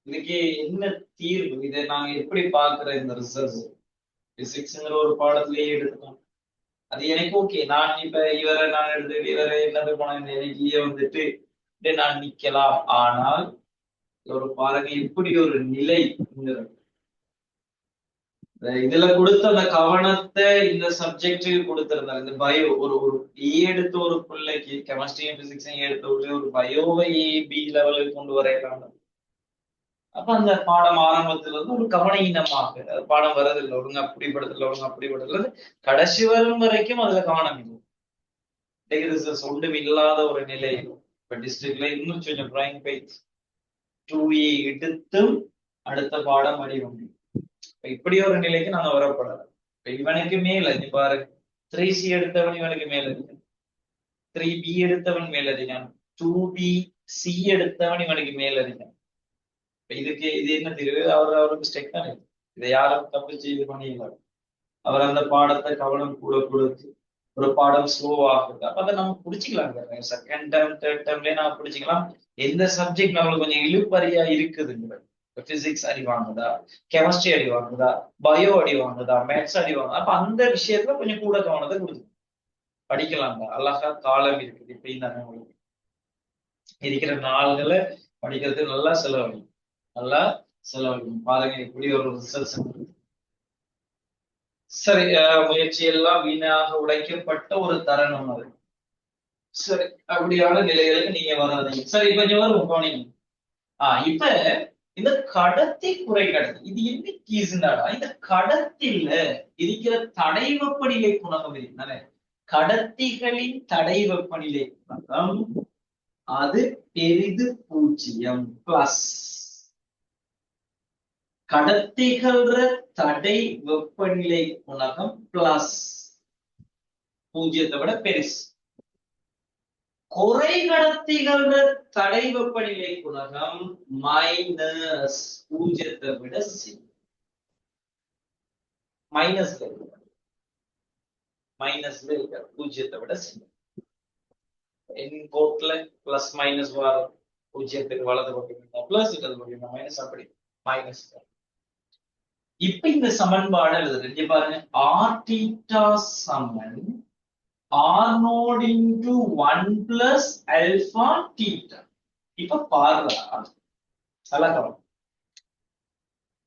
இதுக்கு என்ன தீர்வு? இதை நாங்க எப்படி பாக்குற இந்த ரிசல்ட்ஸ்? பிசிக்ஸ்ங்கிற ஒரு பாடத்திலேயே எடுத்துக்கோம், அது எனக்கு ஓகே. நான் இப்ப இவரை நான் எடுத்து இவரை என்னது போன எனக்கு வந்துட்டு நான் நிக்கலாம். ஆனால் ஒரு பாருங்க இப்படி ஒரு நிலை, இதுல கொடுத்த அந்த கவனத்தை இந்த சப்ஜெக்ட் கொடுத்திருந்தாங்க. இந்த பயோ ஒரு ஒரு எடுத்த ஒரு பிள்ளைக்கு கெமிஸ்ட்ரியும் பிசிக்ஸையும் எடுத்த ஒரு பயோவை பி லெவலுக்கு கொண்டு வரையலாம். அப்ப அந்த பாடம் ஆரம்பத்துல இருந்து ஒரு கவனீனமாக பாடம் வரதில்லை, ஒழுங்கு அப்படி படுத்தல, ஒழுங்கு அப்படி படுத்தல, கடைசி வரும் வரைக்கும் அதுல கவனம் இல்லை. ஒன்றும் இல்லாத ஒரு நிலை. இப்ப டிஸ்ட்ரிக்ட்ல இன்னும் கொஞ்சம் டிராயிங் பேஜ் 2A எடுத்தும் அடுத்த பாடம் அடிவங்க. இப்படி ஒரு நிலைக்கு நாங்க வரப்படாது. இப்ப இவனுக்கு மேல நீ பாரு, 3C எடுத்தவன் இவனுக்கு மேல இருக்கு, 3B எடுத்தவன் மேல இருக்கான், 2BC எடுத்தவன் இவனுக்கு மேல இருக்கான். இதுக்கு இது என்ன தீர்வு? அவருக்கு ஸ்டெக் தானே, இதை யாரும் தப்பிச்சு இது பண்ணிடலாம். அவர் அந்த பாடத்தை கவனம் கூட கொடுத்து ஒரு பாடம் ஸ்லோ ஆகுது, அப்ப அதை நம்ம பிடிச்சிக்கலாங்க. செகண்ட் டேர்ம் தேர்ட் டேர்ம்லயே நம்ம பிடிச்சிக்கலாம். எந்த சப்ஜெக்ட் நம்மளுக்கு கொஞ்சம் இழுப்பறியா இருக்குதுங்க, பிசிக்ஸ் அடி வாங்குதா, கெமிஸ்ட்ரி அடி வாங்குதா, பயோ அடி வாங்குதா, மேத்ஸ் அடி வாங்குதா, அப்ப அந்த விஷயத்துல கொஞ்சம் கூட கவனத்தை கொடுத்து படிக்கலாங்க. அழகா காலம் இருக்குது. இப்ப தானே உங்களுக்கு இருக்கிற நாள்களை படிக்கிறது நல்லா செலவழிக்கும், நல்லா செலவழிக்கும். பாருங்க இப்படி ஒரு ரிசல்ட்ஸ். சரி, முயற்சி எல்லாம் வீணாக உடைக்கப்பட்ட ஒரு தருணம் அது. சரி, அப்படியான நிலைகளுக்கு நீங்க வராதீங்க. சரி, கொஞ்சம் வரும் கவனிங்க. இப்ப இந்த கடத்தி குறை கடத்தி இது என்ன கீசுனாடா, இந்த கடத்தில இருக்கிற தடை வெப்பநிலை குணகம் இருக்குதானே, கடத்திகளின் தடை வெப்பநிலை குணகம் அது பெரிது 0 பிளஸ், கடத்திகள் தடை வெப்பநிலை குணகம் பிளஸ் 0 விட பெருசு, குறை கடத்திகள் தடை வெப்பநிலை குணகம் மைனஸ் 0 விட சி, மைனஸ்ல இருக்க 0 விட சி. கோட்ல பிளஸ் மைனஸ் வரும், 0க்கு வலது பக்கம் பிளஸ் இடது பக்கம் மைனஸ், அப்படி மைனஸ். இப்ப இந்த சமன்பாடு எழுதுறது பாருங்க, ஆர் தீட்டா சமன் R0 into 1 plus alpha theta. இப்ப பாருடா, அழகம்.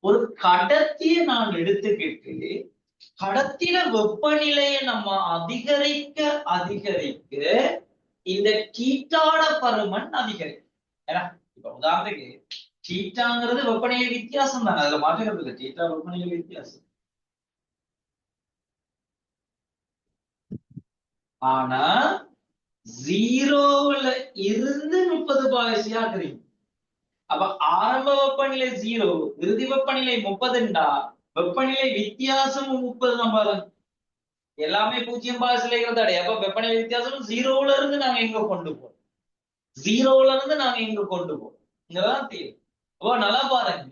ஒரு கடத்தியை நான் எடுத்துக்கிட்டு கடத்தில வெப்பநிலையை நம்ம அதிகரிக்க அதிகரிக்க இந்த தீட்டாட பருமன் அதிகரிக்கும். ஏன்னா இப்ப உதாரணத்துக்கு தீட்டாங்கிறது வெப்பநிலை வித்தியாசம் தானே, அதுல மாற்றுகிறது இல்லை, தீட்டா வெப்பநிலை வித்தியாசம். ஆனா 0ல இருந்து 30 ஆக்குறீங்க. அப்ப ஆரம்ப வெப்பநிலை 0, இறுதி வெப்பநிலை 30ண்டா வெப்பநிலை வித்தியாசம் 30 தான் பாருங்க. எல்லாமே 0 இருக்கிற தடை. அப்ப வெப்பநிலை வித்தியாசம் 0ல இருந்து நாங்க எங்க கொண்டு போறோம்? 0ல இருந்து நாங்க எங்க கொண்டு போறோம்? இங்கதான் தீர்வு. அப்போ நல்லா பாருங்க,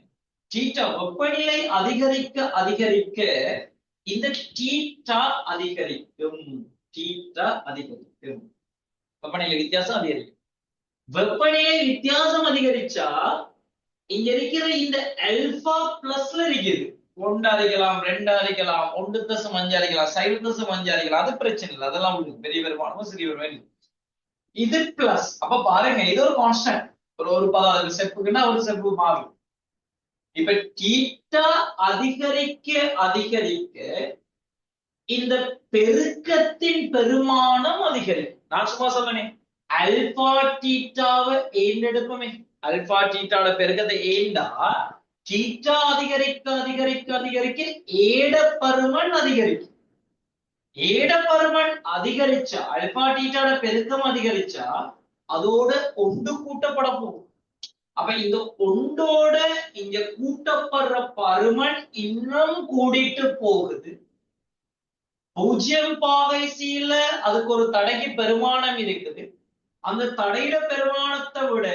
தீட்டா வெப்பநிலை அதிகரிக்க அதிகரிக்க இந்த தீட்டா அதிகரிக்கும். தீட்டா அதிகரிக்கும், வெப்பநிலை வித்தியாசம் அதிகரிக்கும். வெப்பநிலை வித்தியாசம் அதிகரிச்சா இங்க இருக்கிற இந்த அல்பா பிளஸ்ல இருக்குது. 1 அடிக்கலாம், 2 அடிக்கலாம், 1.5 அடிக்கலாம், 0.5 அடிக்கலாம், அது பிரச்சனை இல்லை. அதெல்லாம் உங்களுக்கு பெரிய பெருமானமோ சிறிய பெருமானம் இது பிளஸ். அப்ப பாருங்க, இது ஒரு கான்ஸ்டன்ட். ஒரு ஸ்டெப்புக்குன்னா ஒரு ஸ்டெப்பு மாறும். இப்ப தீட்டா அதிகரிக்க அதிகரிக்க இந்த பெருக்கத்தின் பெருமானம் அதிகரிக்கும். நான் சும்மா சொல்றேனே, அல்பா தீட்டாவை ஏண்டெடுப்போமே, அல்பா தீட்டாவோட பெருக்கத்தை ஏண்டா தீட்டா அதிகரிக்க அதிகரிக்க அதிகரிக்க ஏட பருமன் அதிகரிக்கும். ஏட பருமன் அதிகரிச்சா, அல்பா தீட்டாவோட பெருக்கம் அதிகரிச்சா அதோட ஒன்று கூட்டப்பட போகும். அப்ப இந்த ஒன்றோட இங்க கூட்டப்படுற பருமன் இன்னும் கூடிட்டு போகுது. 0 பாகை சீல அதுக்கு ஒரு தடைக்கு பெருமானம் இருக்குது. அந்த தடையில பெருமானத்தை விட,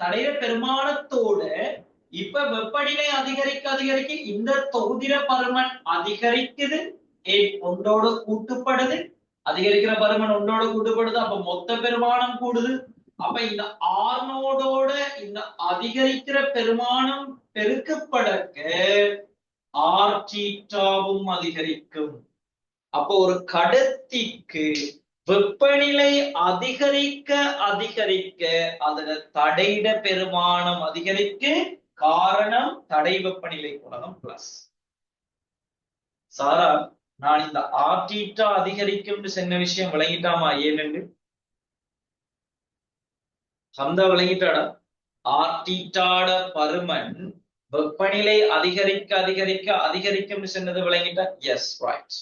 தடையில பெருமானத்தோட இப்ப வெப்பநிலை அதிகரிக்க அதிகரிக்க இந்த தொகுதிர பருமன் அதிகரிக்குது. ஒன்றோட கூட்டுப்படுது. அதிகரிக்கிற பருமன் ஒன்றோட கூட்டுப்படுது. அப்ப மொத்த பெருமானம் கூடுது. அப்ப இந்த ஆர்னோடோட இந்த அதிகரிக்கிற பெருமானம் பெருக்கப்படக்க ஆர் தீட்டாவும் அதிகரிக்கும். அப்போ ஒரு கடத்திக்கு வெப்பநிலை அதிகரிக்க அதிகரிக்க அதோட தடையிட பெருமானம் அதிகரிக்க. காரணம் தடை வெப்பநிலை குணகம் பிளஸ். சாரா, நான் இந்த ஆர் தீட்டா அதிகரிக்கும் சொன்ன விஷயம் விளங்கிட்டாமா? ஏனென்று சந்தா விளங்கிட்டாடா? ஆர் தீட்டாட பருமன் வெப்பநிலை அதிகரிக்க அதிகரிக்க அதிகரிக்கும் சொன்னது விளங்கிட்டா? Yes, right.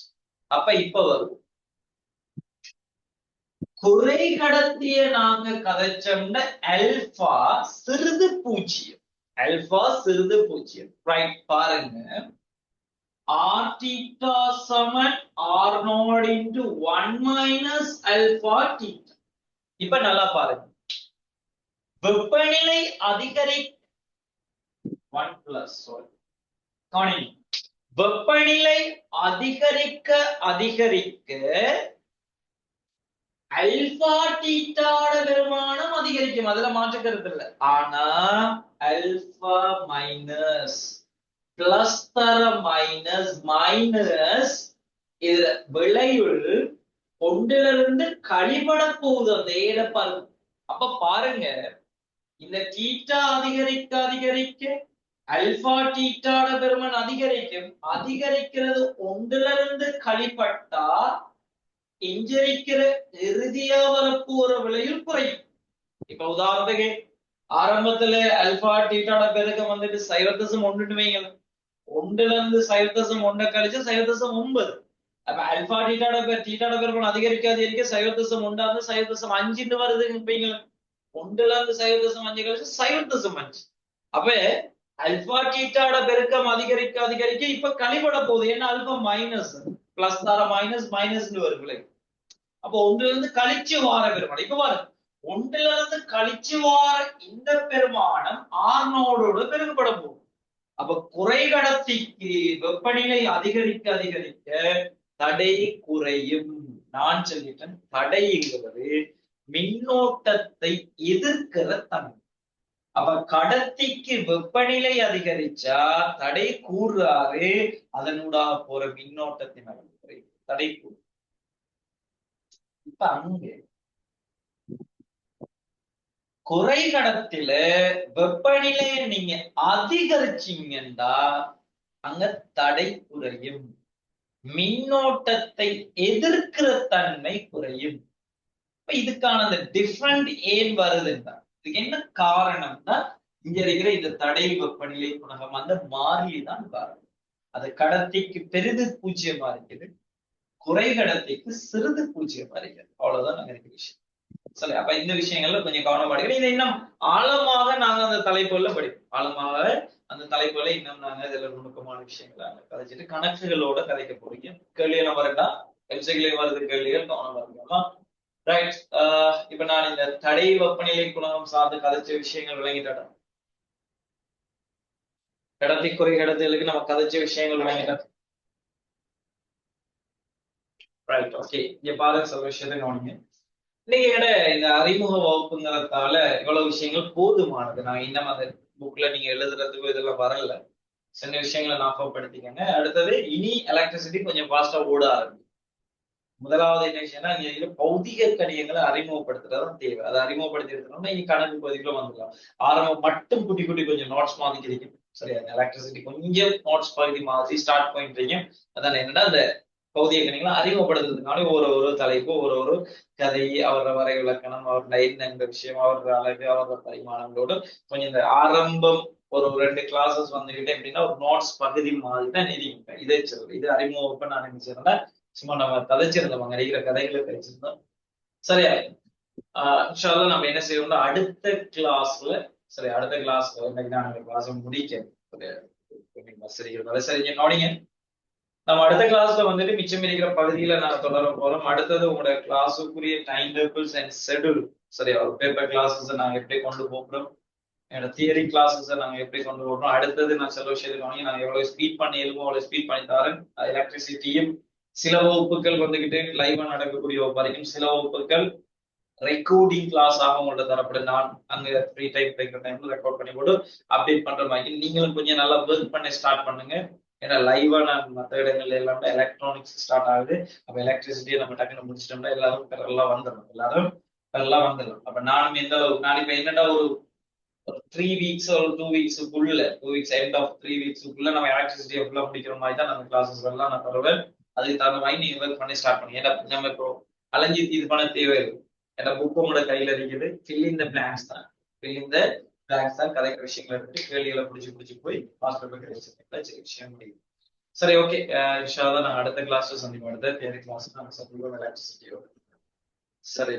அப்ப இப்ப வரும் குறை கடத்திய நாங்க கதைச்சோம்னா அல்பா சிறிது பூஜ்ஜியம். அல்பா சிறிது பூஜ்ஜியம், ரைட். பாருங்க, ஆர் தீட்டா சமன் R not into 1 minus alpha theta. இப்ப நல்லா பாருங்க, வெப்பநிலை அதிகரி 1 பிளஸ் வெப்பநிலை அதிகரிக்க அதிகரிக்க அல்பா தீட்டாட பெருமானம் அதிகரிக்கும். அதுல மாற்று கருத்து இல்லை. ஆனா அல்பா மைனஸ் பிளஸ் தர மைனஸ் மைனஸ் இதுல விளைவுள் ஒன்றிலிருந்து கழிபட போகுது அந்த ஏடப்பாரு. அப்ப பாருங்க, இந்த தீட்டா அதிகரிக்க அதிகரிக்க அல்பா தீட்டாட பெருமன் அதிகரிக்கும். அதிகரிக்கிறது ஒன்றிலிருந்து கழிப்பட்டா எஞ்சிருக்கிற இறுதியா வரப்போற விலையில் குறையும். இப்ப உதாரணத்துக்கு ஆரம்பத்துல அல்பா தீட்டாட பெருக்கம் வந்துட்டு 0.1 வைங்க. 1ல இருந்து 0.1 கழிச்சு 0.9. அப்ப அல்பா தீட்டாட பெருக்கம் அதிகரிக்க அதிகரிக்க 0.1 0.5 வருதுன்னு வைங்க. 1ல இருந்து 0.5 கழிச்சு 0.5. அப்ப அல்பா தீட்டாட பெருக்கம் அதிகரிக்க அதிகரிக்க இப்ப கழிபட போகுது. ஏன்னா அல்பா மைனஸ் பிளஸ் தார மைனஸ் மைனஸ் வருது. அப்ப ஒன்றுல இருந்து கழிச்சு வார பெருமானம். இப்ப பாரு, ஒன்றுல இருந்து கழிச்சு வார இந்த பெருமானம் ஆர்னோடோடு பெருக்கப்பட போகும். அப்ப குறை கடத்திக்கு வெப்பநிலை அதிகரிக்க அதிகரிக்க தடை குறையும். நான் சொல்லிட்டேன், தடைங்கிறது மின்னோட்டத்தை எதிர்க்கிற தன்மை. அப்ப கடத்திக்கு வெப்பநிலை அதிகரிச்சா தடை கூறாரு, அதனூடாக போற மின்னோட்டத்தின் அளவு குறையும். தடை கூறு. இப்ப அங்க குறை கடத்தில வெப்பநிலையை நீங்க அதிகரிச்சீங்கன்னா அங்க தடை குறையும், மின்னோட்டத்தை எதிர்க்கிற தன்மை குறையும். இதுக்கான அந்த டிஃபரண்ட் ஏன் வருதுன்னா, இதுக்கு என்ன காரணம்னா இங்க இருக்கிற இந்த தடை வெப்பநிலை குணகம் அந்த மாறிலி தான் காரணம். அது கடத்திக்கு பெரிது பூஜ்ஜியமா இருக்குது, குறை கடத்திக்கு சிறிது பூஜ்ஜியமா இருக்கிறது. அவ்வளவுதான் நாங்க இருக்க விஷயம். சரி, அப்ப இந்த விஷயங்கள்ல கொஞ்சம் கவனப்படுகிறேன். இதை இன்னும் ஆழமாக நாங்க அந்த தலைப்புல படிப்போம். ஆழமாக அந்த தலைப்புல இன்னும் நாங்க இதுல நுணுக்கமான விஷயங்களை கதைச்சிட்டு கணக்குகளோட கதைக்க போறீங்க. கேள்வி எல்லாம் வரட்டா? எம்சிக்யூல வருது கேள்விகள் கவனமா இருக்கணுமா? ரைட். இப்ப நான் இந்த தடை வெப்பநிலை குணகம் சார்ந்து கதைச்ச விஷயங்கள் விளங்கிட்டேன். கடத்தி குறை கடத்தலுக்கு நம்ம கதைச்ச விஷயங்கள் விளங்கிட்டேன். Right, okay. இங்க பாருங்க சில விஷயத்தை கவனிங்க. இன்னைக்கு இந்த அறிமுக வகுப்புங்கிறதால இவ்வளவு விஷயங்கள் போதுமானது. நான் இன்னும் அந்த புக்ல நீங்க எழுதுறதுக்கு இதெல்லாம் வரல. சின்ன விஷயங்களை ஞாபகப்படுத்திக்கங்க. அடுத்தது இனி எலக்ட்ரிசிட்டி கொஞ்சம் ஃபாஸ்டா ஓட ஆரம்பிக்கும். முதலாவது என்ன விஷயம்னா, நீங்க பௌதிக கணியங்களை அறிமுகப்படுத்துறது தேவை. அதை அறிமுகப்படுத்தி எடுத்தோம்னா இங்க கணக்கு பகுதிக்குள்ள வந்துடலாம். ஆரம்பம் மட்டும் குட்டி குட்டி கொஞ்சம் நோட்ஸ் மாதிரி கிடைக்கும். சரியா? எலக்ட்ரிசிட்டி கொஞ்சம் நோட்ஸ் பகுதி மாதிரி ஸ்டார்ட் பண்ணிட்டு அதான் என்னன்னா அந்த பௌதிக கணிகளை அறிமுகப்படுத்துறதுனால ஒரு தலைப்பு ஒரு கதை, அவரோட வரை விளக்கணம், அவர் லைன் என்ற விஷயம், அவரோட அழகு, அவரோட பரிமாணங்களோடு கொஞ்சம் இந்த ஆரம்பம் ஒரு 2 கிளாஸஸ் வந்துகிட்டே எப்படின்னா ஒரு நோட்ஸ் பகுதி மாதிரி தான் நிதிப்பேன். இதே சொல்றது இது அறிமுகம் நான் என்ன செய்யறேன், சும்மா நம்ம கதைச்சிருந்தோம், நிறைய கதைகளை கதைச்சிருந்தோம். சரியா? இன்ஷால்லா நம்ம என்ன செய்வோம்னா அடுத்த கிளாஸ்ல, சரி அடுத்த கிளாஸ்ல இன்னைக்கு நான் அந்த கிளாஸ் முடிக்கிறேன். சரி கவனிங்க. நம்ம அடுத்த கிளாஸ்ல வந்துட்டு மிச்சம் இருக்கிற பகுதியில நான் தொடர போறோம். அடுத்தது உங்களோட கிளாஸுக்குரிய டைம் டேபிள்ஸ் அண்ட் ஷெட்யூல், சரியா? பேப்பர் கிளாஸஸ் நாங்க எப்படி கொண்டு போகிறோம், என்னோட தியரி கிளாஸஸ் நாங்க எப்படி கொண்டு போகிறோம். அடுத்தது நான் சில விஷயத்துக்கு நான் எவ்வளவு ஸ்பீட் பண்ணி எழுமோ அவ்வளவு ஸ்பீட் பண்ணி தரேன். எலக்ட்ரிசிட்டியும் சில வகுப்புகள் வந்துகிட்டு லைவா நடக்கக்கூடிய வகுப்பு வரைக்கும், சில வகுப்புகள் ரெக்கார்டிங் கிளாஸ் ஆக உங்கள்ட்ட தரப்படும். நான் அங்க ஃப்ரீ டைம் கிடைக்கிற டைம்ல ரெக்கார்ட் பண்ணி போட்டு அப்டேட் பண்ற மாதிரி நீங்களும் கொஞ்சம் நல்லா ஒர்க் பண்ணி ஸ்டார்ட் பண்ணுங்க. ஏன்னா லைவா நான் மற்ற இடங்கள்ல எல்லாமே எலக்ட்ரானிக்ஸ் ஸ்டார்ட் ஆகுது. அப்ப எலக்ட்ரிசிட்டியை நம்ம டக்குன்னு முடிச்சிட்டோம்னா எல்லாரும் எல்லாம் வந்துடும், எல்லாரும் எல்லாம் வந்துடும். அப்ப நானும் எந்த அளவுக்கு நான் இப்ப என்னடா ஒரு 3 வீக்ஸ் ஒரு 2 வீக்ஸுக்குள்ள 2 வீக்ஸ் எண்ட் ஆஃப் 3 வீக்ஸுக்குள்ள நம்ம எலக்ட்ரிசிட்டியை ஃபுல்லா முடிக்கிற மாதிரி தான் நம்ம கிளாஸஸ் எல்லாம் நான் தருவேன். அதுக்கு தகுந்த மாதிரி நீங்க ஒர்க் பண்ணி ஸ்டார்ட் பண்ணுங்க. ஏன்னா நம்ம இப்போ அலைஞ்சி இது பண்ண தேவை இருக்கு. ஏன்னா புக்கு உங்களோட கையில இருக்குது. ஃபில் இன் த பிளாங்க்ஸ் தான், ஃபில் இன் த பிளாங்க்ஸ் தான் கதைக்கிற விஷயங்களை எடுத்து கேள்விகளை பிடிச்சு போய் மாஸ்டர் கிடைச்சிருக்கீங்களா, சரி விஷயம் முடியும். சரி, ஓகே. இன்ஷா அல்லாஹ் நான் அடுத்த கிளாஸ்ல சந்திப்போம். அடுத்த தியரி கிளாஸ் நம்ம சந்திப்போம் எலக்ட்ரிசிட்டியோட. சரி.